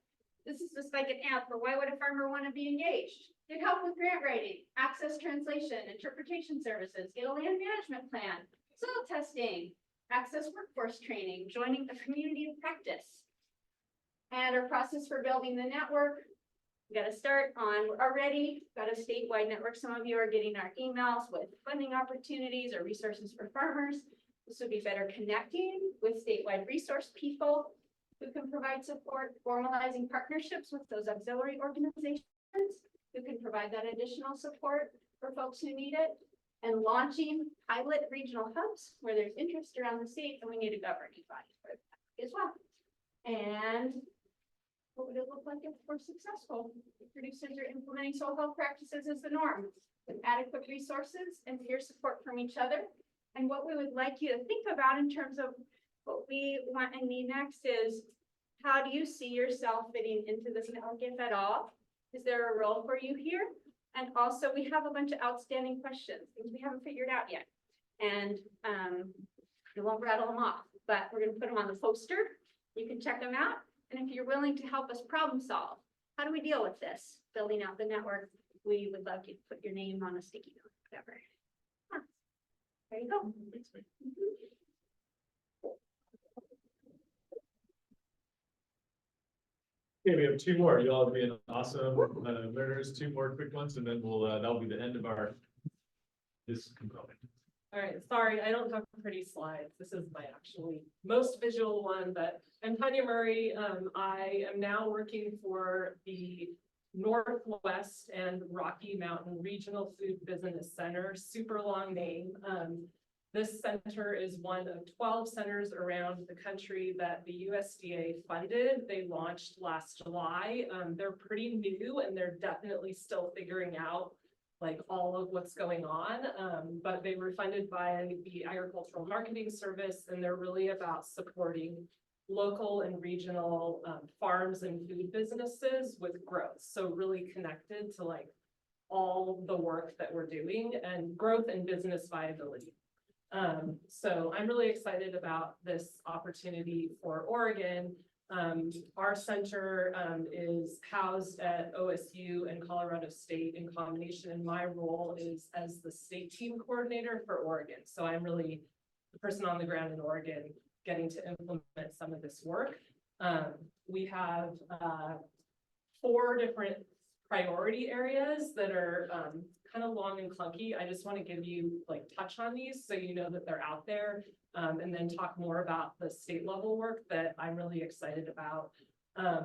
this is just like an ad for why would a farmer want to be engaged? Get help with grant writing, access translation, interpretation services, get a land management plan, soil testing, access workforce training, joining a community of practice. And our process for building the network, we got to start on, we're already got a statewide network. Some of you are getting our emails with funding opportunities or resources for farmers. This would be better connecting with statewide resource people who can provide support, formalizing partnerships with those auxiliary organizations who can provide that additional support for folks who need it, and launching pilot regional hubs where there's interest around the state, and we need a governing body for that as well. And what would it look like if we're successful? If producers are implementing soil health practices as the norm, with adequate resources and peer support from each other. And what we would like you to think about in terms of what we want and need next is, how do you see yourself fitting into this network, if at all? Is there a role for you here? And also, we have a bunch of outstanding questions, things we haven't figured out yet. And we won't rattle them off, but we're going to put them on the poster. You can check them out. And if you're willing to help us problem solve, how do we deal with this? Building out the network, we would love you to put your name on a sticky note, whatever. Huh. There you go. Okay, we have two more. Y'all have been awesome learners. Two more quick ones, and then we'll that'll be the end of this component. All right, sorry, I don't have pretty slides. This is my actually most visual one, but I'm Tanya Murray. I am now working for the Northwest and Rocky Mountain Regional Food Business Center, super long name. This center is one of 12 centers around the country that the USDA funded. They launched last July. They're pretty new and they're definitely still figuring out like all of what's going on, but they were funded by the Agricultural Marketing Service, and they're really about supporting local and regional farms and food businesses with growth. So really connected to like all the work that we're doing and growth and business viability. So I'm really excited about this opportunity for Oregon. Our center is housed at OSU and Colorado State in combination, and my role is as the state team coordinator for Oregon. So I'm really the person on the ground in Oregon getting to implement some of this work. We have 4 different priority areas that are kind of long and clunky. I just want to give you like touch on these so you know that they're out there, and then talk more about the state level work that I'm really excited about.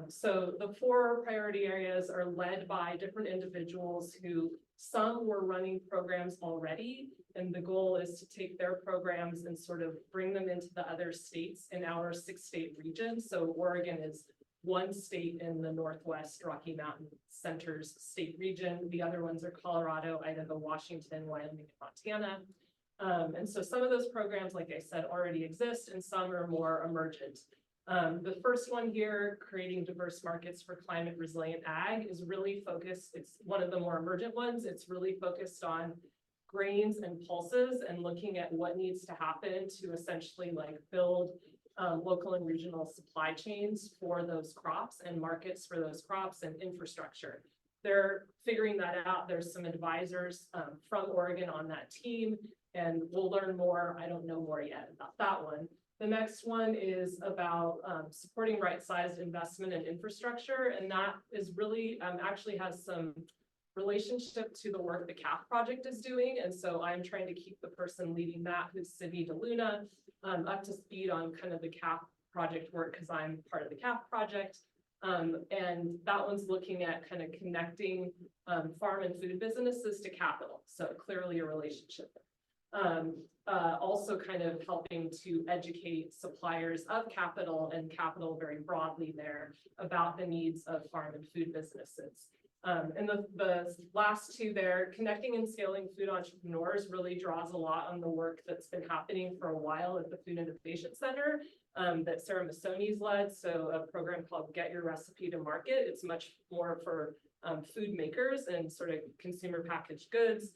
So the 4 priority areas are led by different individuals who some were running programs already, and the goal is to take their programs and sort of bring them into the other states in our 6-state region. So Oregon is 1 state in the Northwest Rocky Mountain Center's state region. The other ones are Colorado, Idaho, Washington, Wyoming, and Montana. And so some of those programs, like I said, already exist, and some are more emergent. The first one here, creating diverse markets for climate resilient ag, is really focused. It's one of the more emergent ones. It's really focused on grains and pulses and looking at what needs to happen to essentially like build local and regional supply chains for those crops and markets for those crops and infrastructure. They're figuring that out. There's some advisors from Oregon on that team, and we'll learn more. I don't know more yet about that one. The next one is about supporting right-sized investment in infrastructure, and that is really actually has some relationship to the work the CAF project is doing. And so I'm trying to keep the person leading that, who's Sydney DeLuna, up to speed on kind of the CAF project work, because I'm part of the CAF project. And that one's looking at kind of connecting farm and food businesses to capital. So clearly a relationship. Also kind of helping to educate suppliers of capital and capital very broadly there about the needs of farm and food businesses. And the last 2 there, connecting and scaling food entrepreneurs, really draws a lot on the work that's been happening for a while at the Food Innovation Center that Sarah Masoni's led. So a program called Get Your Recipe to Market. It's much more for food makers and sort of consumer packaged goods.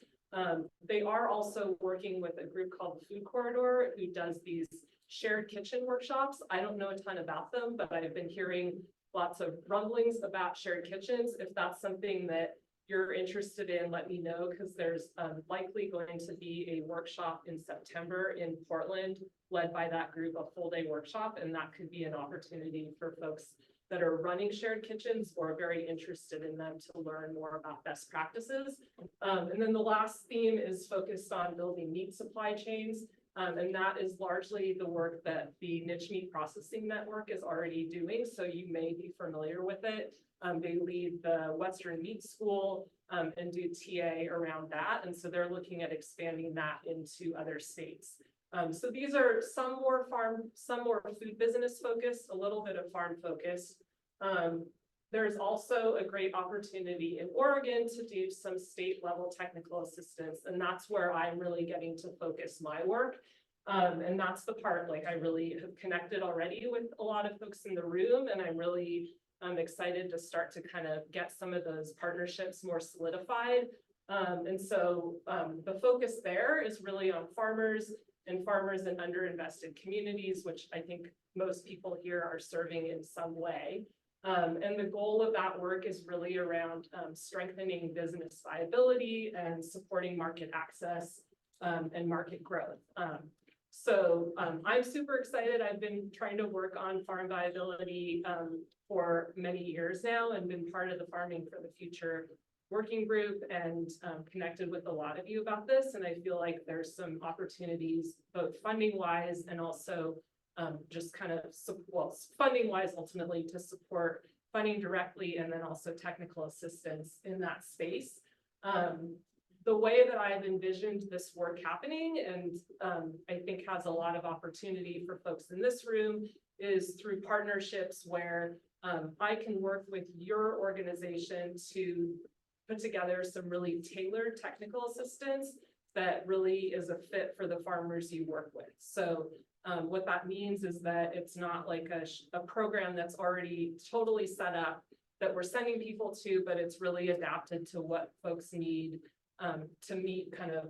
They are also working with a group called the Food Corridor, who does these shared kitchen workshops. I don't know a ton about them, but I've been hearing lots of rumblings about shared kitchens. If that's something that you're interested in, let me know, because there's likely going to be a workshop in September in Portland led by that group, a full-day workshop, and that could be an opportunity for folks that are running shared kitchens or are very interested in them to learn more about best practices. And then the last theme is focused on building meat supply chains. And that is largely the work that the Niche Meat Processing Network is already doing. So you may be familiar with it. They lead the Western Meat School and do TA around that. And so they're looking at expanding that into other states. So these are some more food business focused, a little bit of farm focused. There's also a great opportunity in Oregon to do some state level technical assistance. And that's where I'm really getting to focus my work. And that's the part, like, I really have connected already with a lot of folks in the room, and I'm really excited to start to kind of get some of those partnerships more solidified. And so the focus there is really on farmers in underinvested communities, which I think most people here are serving in some way. And the goal of that work is really around strengthening business viability and supporting market access and market growth. So I'm super excited. I've been trying to work on farm viability for many years now and been part of the Farming for the Future working group and connected with a lot of you about this. And I feel like there's some opportunities, both funding wise and also just kind of, well, funding wise, ultimately to support funding directly, and then also technical assistance in that space. The way that I've envisioned this work happening, and I think has a lot of opportunity for folks in this room, is through partnerships where I can work with your organization to put together some really tailored technical assistance that really is a fit for the farmers you work with. So what that means is that it's not like a program that's already totally set up that we're sending people to, but it's really adapted to what folks need to meet kind of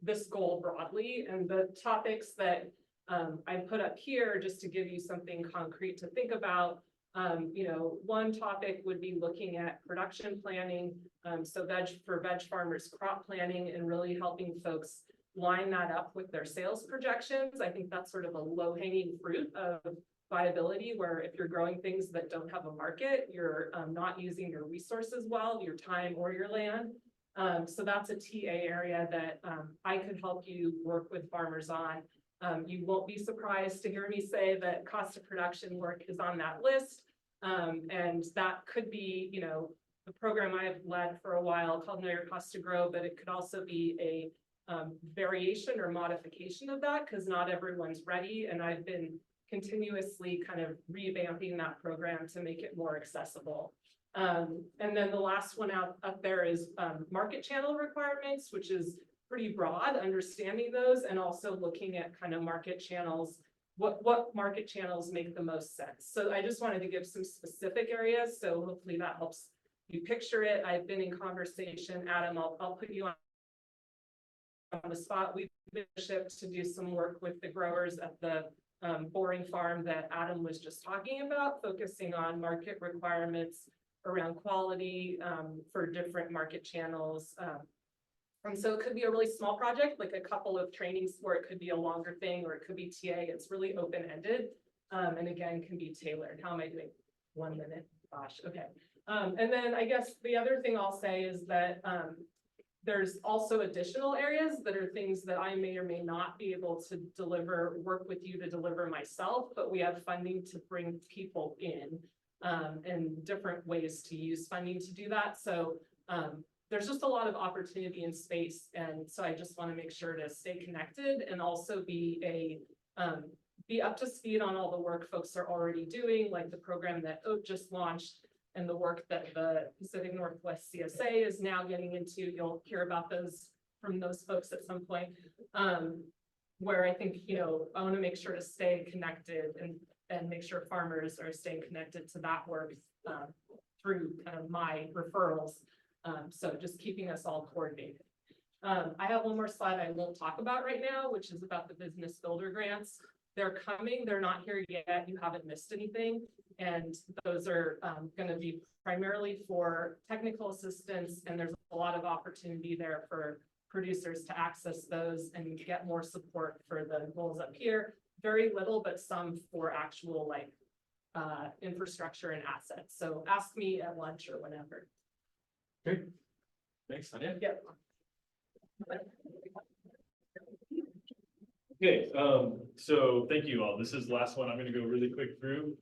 this goal broadly. And the topics that I put up here, just to give you something concrete to think about, You know, one topic would be looking at production planning, so veg farmers crop planning and really helping folks line that up with their sales projections. I think that's sort of a low hanging fruit of viability, where if you're growing things that don't have a market, you're not using your resources well, your time or your land. So that's a TA area that I could help you work with farmers on. You won't be surprised to hear me say that cost of production work is on that list. And that could be, you know, the program I have led for a while called Know Your Cost to Grow, but it could also be a variation or modification of that, because not everyone's ready. And I've been continuously kind of revamping that program to make it more accessible. And then the last one up there is market channel requirements, which is pretty broad, understanding those, and also looking at kind of market channels, what market channels make the most sense. So I just wanted to give some specific areas, so hopefully that helps you picture it. I've been in conversation, Adam, I'll put you on the spot. We've been shipped to do some work with the growers at the boring farm that Adam was just talking about, focusing on market requirements around quality for different market channels. And so it could be a really small project, like a couple of trainings, or it could be a longer thing, or it could be TA. It's really open-ended, and again, can be tailored. How am I doing? 1 minute? Gosh, okay. And then I guess the other thing I'll say is that there's also additional areas that are things that I may or may not be able to deliver, work with you to deliver myself, but we have funding to bring people in and different ways to use funding to do that. So there's just a lot of opportunity in space. And so I just want to make sure to stay connected and also be up to speed on all the work folks are already doing, like the program that Oak just launched and the work that the Pacific Northwest CSA is now getting into. You'll hear about those from those folks at some point, where I think, you know, I want to make sure to stay connected and make sure farmers are staying connected to that work through kind of my referrals. So just keeping us all coordinated. I have one more slide I won't talk about right now, which is about the business builder grants. They're coming, they're not here yet. You haven't missed anything. And those are going to be primarily for technical assistance. And there's a lot of opportunity there for producers to access those and get more support for the goals up here. Very little, but some for actual like infrastructure and assets. So ask me at lunch or whenever. Okay. Thanks, Sonia. Yep. Okay, so thank you all. This is the last one. I'm going to go really quick through.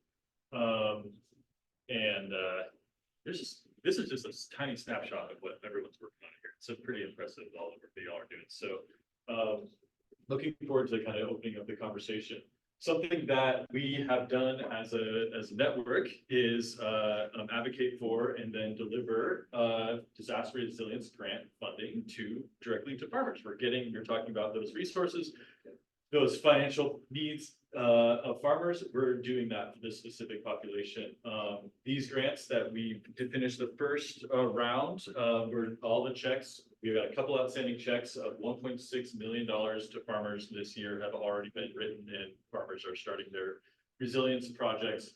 This is just a tiny snapshot of what everyone's working on here. So pretty impressive, all the work that y'all are doing. So looking forward to kind of opening up the conversation. Something that we have done as a network is advocate for and then deliver disaster resilience grant funding directly to farmers. You're talking about those resources, those financial needs of farmers. We're doing that for this specific population. These grants that we did finish the first round were all the checks. We've got a couple outstanding checks of $1.6 million to farmers this year have already been written, and farmers are starting their resilience projects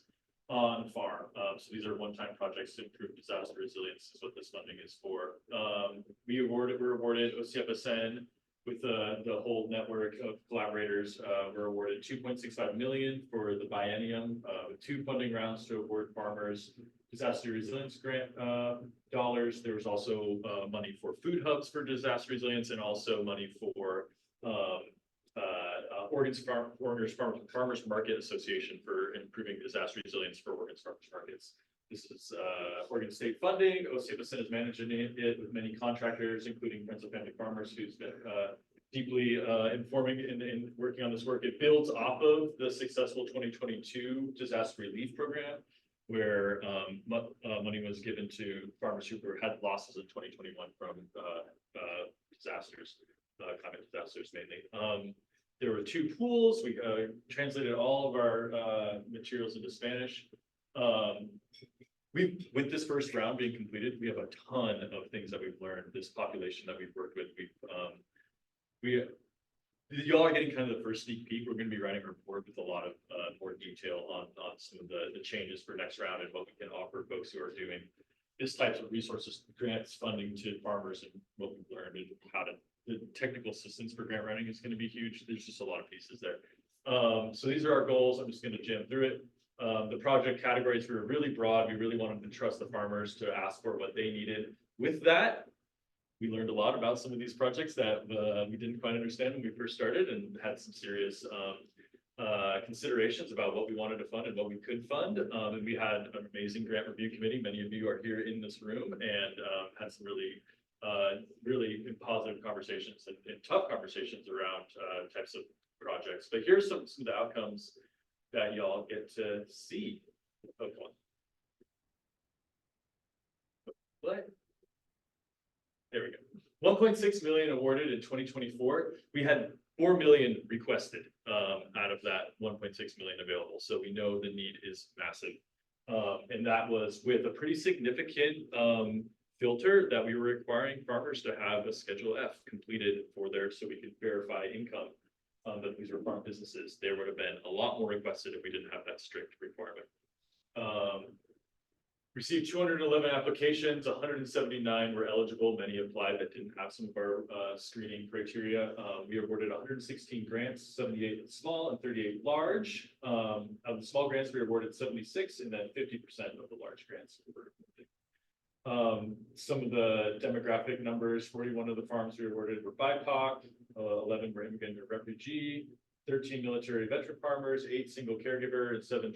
on farm. So these are one-time projects to improve disaster resilience is what this funding is for. We're awarded OCFSN with the whole network of collaborators. We're awarded $2.65 million for the biennium with 2 funding rounds to award farmers disaster resilience grant dollars. There was also money for food hubs for disaster resilience, and also money for Oregon's Farmers Market Association for improving disaster resilience for Oregon's farmers markets. This is Oregon State funding. OCFSN is managing it with many contractors, including Friends of Family Farmers, who's been deeply informing and working on this work. It builds off of the successful 2022 disaster relief program, where money was given to farmers who had losses in 2021 from disasters, climate disasters mainly. There were 2 pools. We translated all of our materials into Spanish. With this first round being completed, we have a ton of things that we've learned. This population that we've worked with, y'all are getting kind of the first sneak peek. We're gonna be writing a report with a lot of more detail on some of the changes for next round and what we can offer folks who are doing this types of resources, grants, funding to farmers, and what we've learned and how to, the technical assistance for grant writing is gonna be huge. There's just a lot of pieces there. So these are our goals. I'm just gonna jam through it. The project categories were really broad. We really wanted to trust the farmers to ask for what they needed. With that, we learned a lot about some of these projects that we didn't quite understand when we first started, and had some serious considerations about what we wanted to fund and what we could fund. And we had an amazing grant review committee. Many of you are here in this room, and had some really positive conversations and tough conversations around types of projects. But here's some of the outcomes that y'all get to see. Okay. What? There we go. 1.6 million awarded in 2024. We had 4 million requested out of that 1.6 million available. So we know the need is massive. And that was with a pretty significant filter that we were requiring farmers to have a Schedule F completed for their, so we could verify income. That these were farm businesses. There would have been a lot more requested if we didn't have that strict requirement. Received 211 applications, 179 were eligible. Many applied that didn't have some of our screening criteria. We awarded 116 grants, 78 small and 38 large. Of the small grants, we awarded 76, and then 50% of the large grants were awarded. Some of the demographic numbers: 41 of the farms we awarded were BIPOC, 11 were immigrant or refugee, 13 military veteran farmers, 8 single caregiver, and 7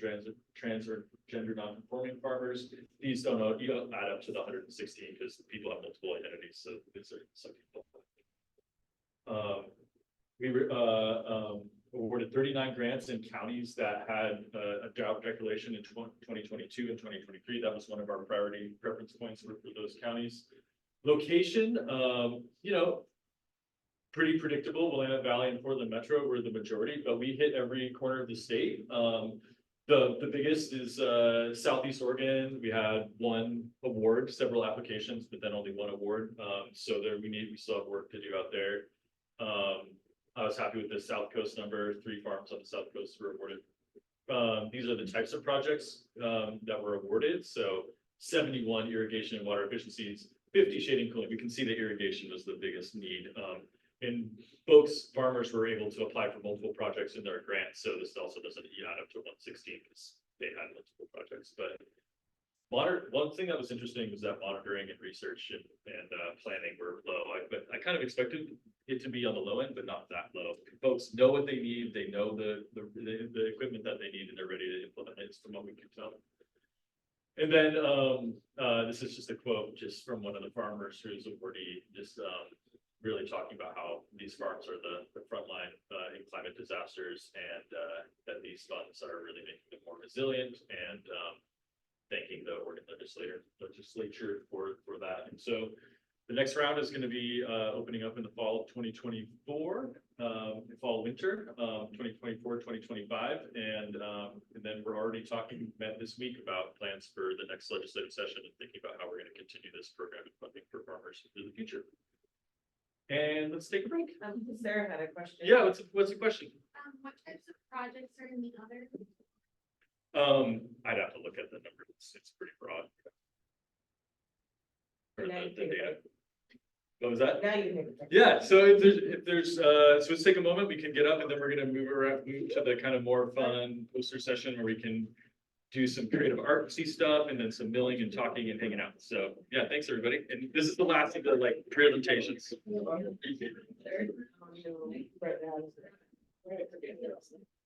trans or gender non-conforming farmers. These don't add up to the 116 because people have multiple identities. So these are some people. We were awarded 39 grants in counties that had a drought declaration in 2022 and 2023. That was one of our priority preference points for those counties. Location, pretty predictable. Willamette Valley and Portland Metro were the majority, but we hit every corner of the state. The biggest is Southeast Oregon. We had 1 award, several applications, but then only 1 award. So there we still have work to do out there. I was happy with the South Coast number. 3 farms on the South Coast were awarded. These are the types of projects that were awarded. So 71 irrigation and water efficiencies, 50 shading cooling. We can see that irrigation was the biggest need. And farmers were able to apply for multiple projects in their grants. So this also doesn't add up to 116 because they had multiple projects. But one thing that was interesting was that monitoring and research and planning were low. I kind of expected it to be on the low end, but not that low. Folks know what they need. They know the equipment that they need, and they're ready to implement it from what we can tell. And then this is just a quote just from one of the farmers who's awardee, just really talking about how these farms are the front line in climate disasters, and that these funds are really making them more resilient, and thanking the Oregon legislature for that. And so the next round is going to be opening up in the fall of 2024, fall winter 2024, 2025, and then we're already met this week about plans for the next legislative session and thinking about how we're going to continue this program and funding for farmers into the future. And let's take a break. Sarah had a question. Yeah, what's the question? What types of projects are in the other? I'd have to look at the number. It's pretty broad. Or the data. What was that? Now you can. Yeah, so if there's so let's take a moment, we can get up, and then we're gonna move to the kind of more fun poster session where we can do some creative artsy stuff, and then some milling and talking and hanging out. So yeah, thanks everybody. And this is the last of the presentations.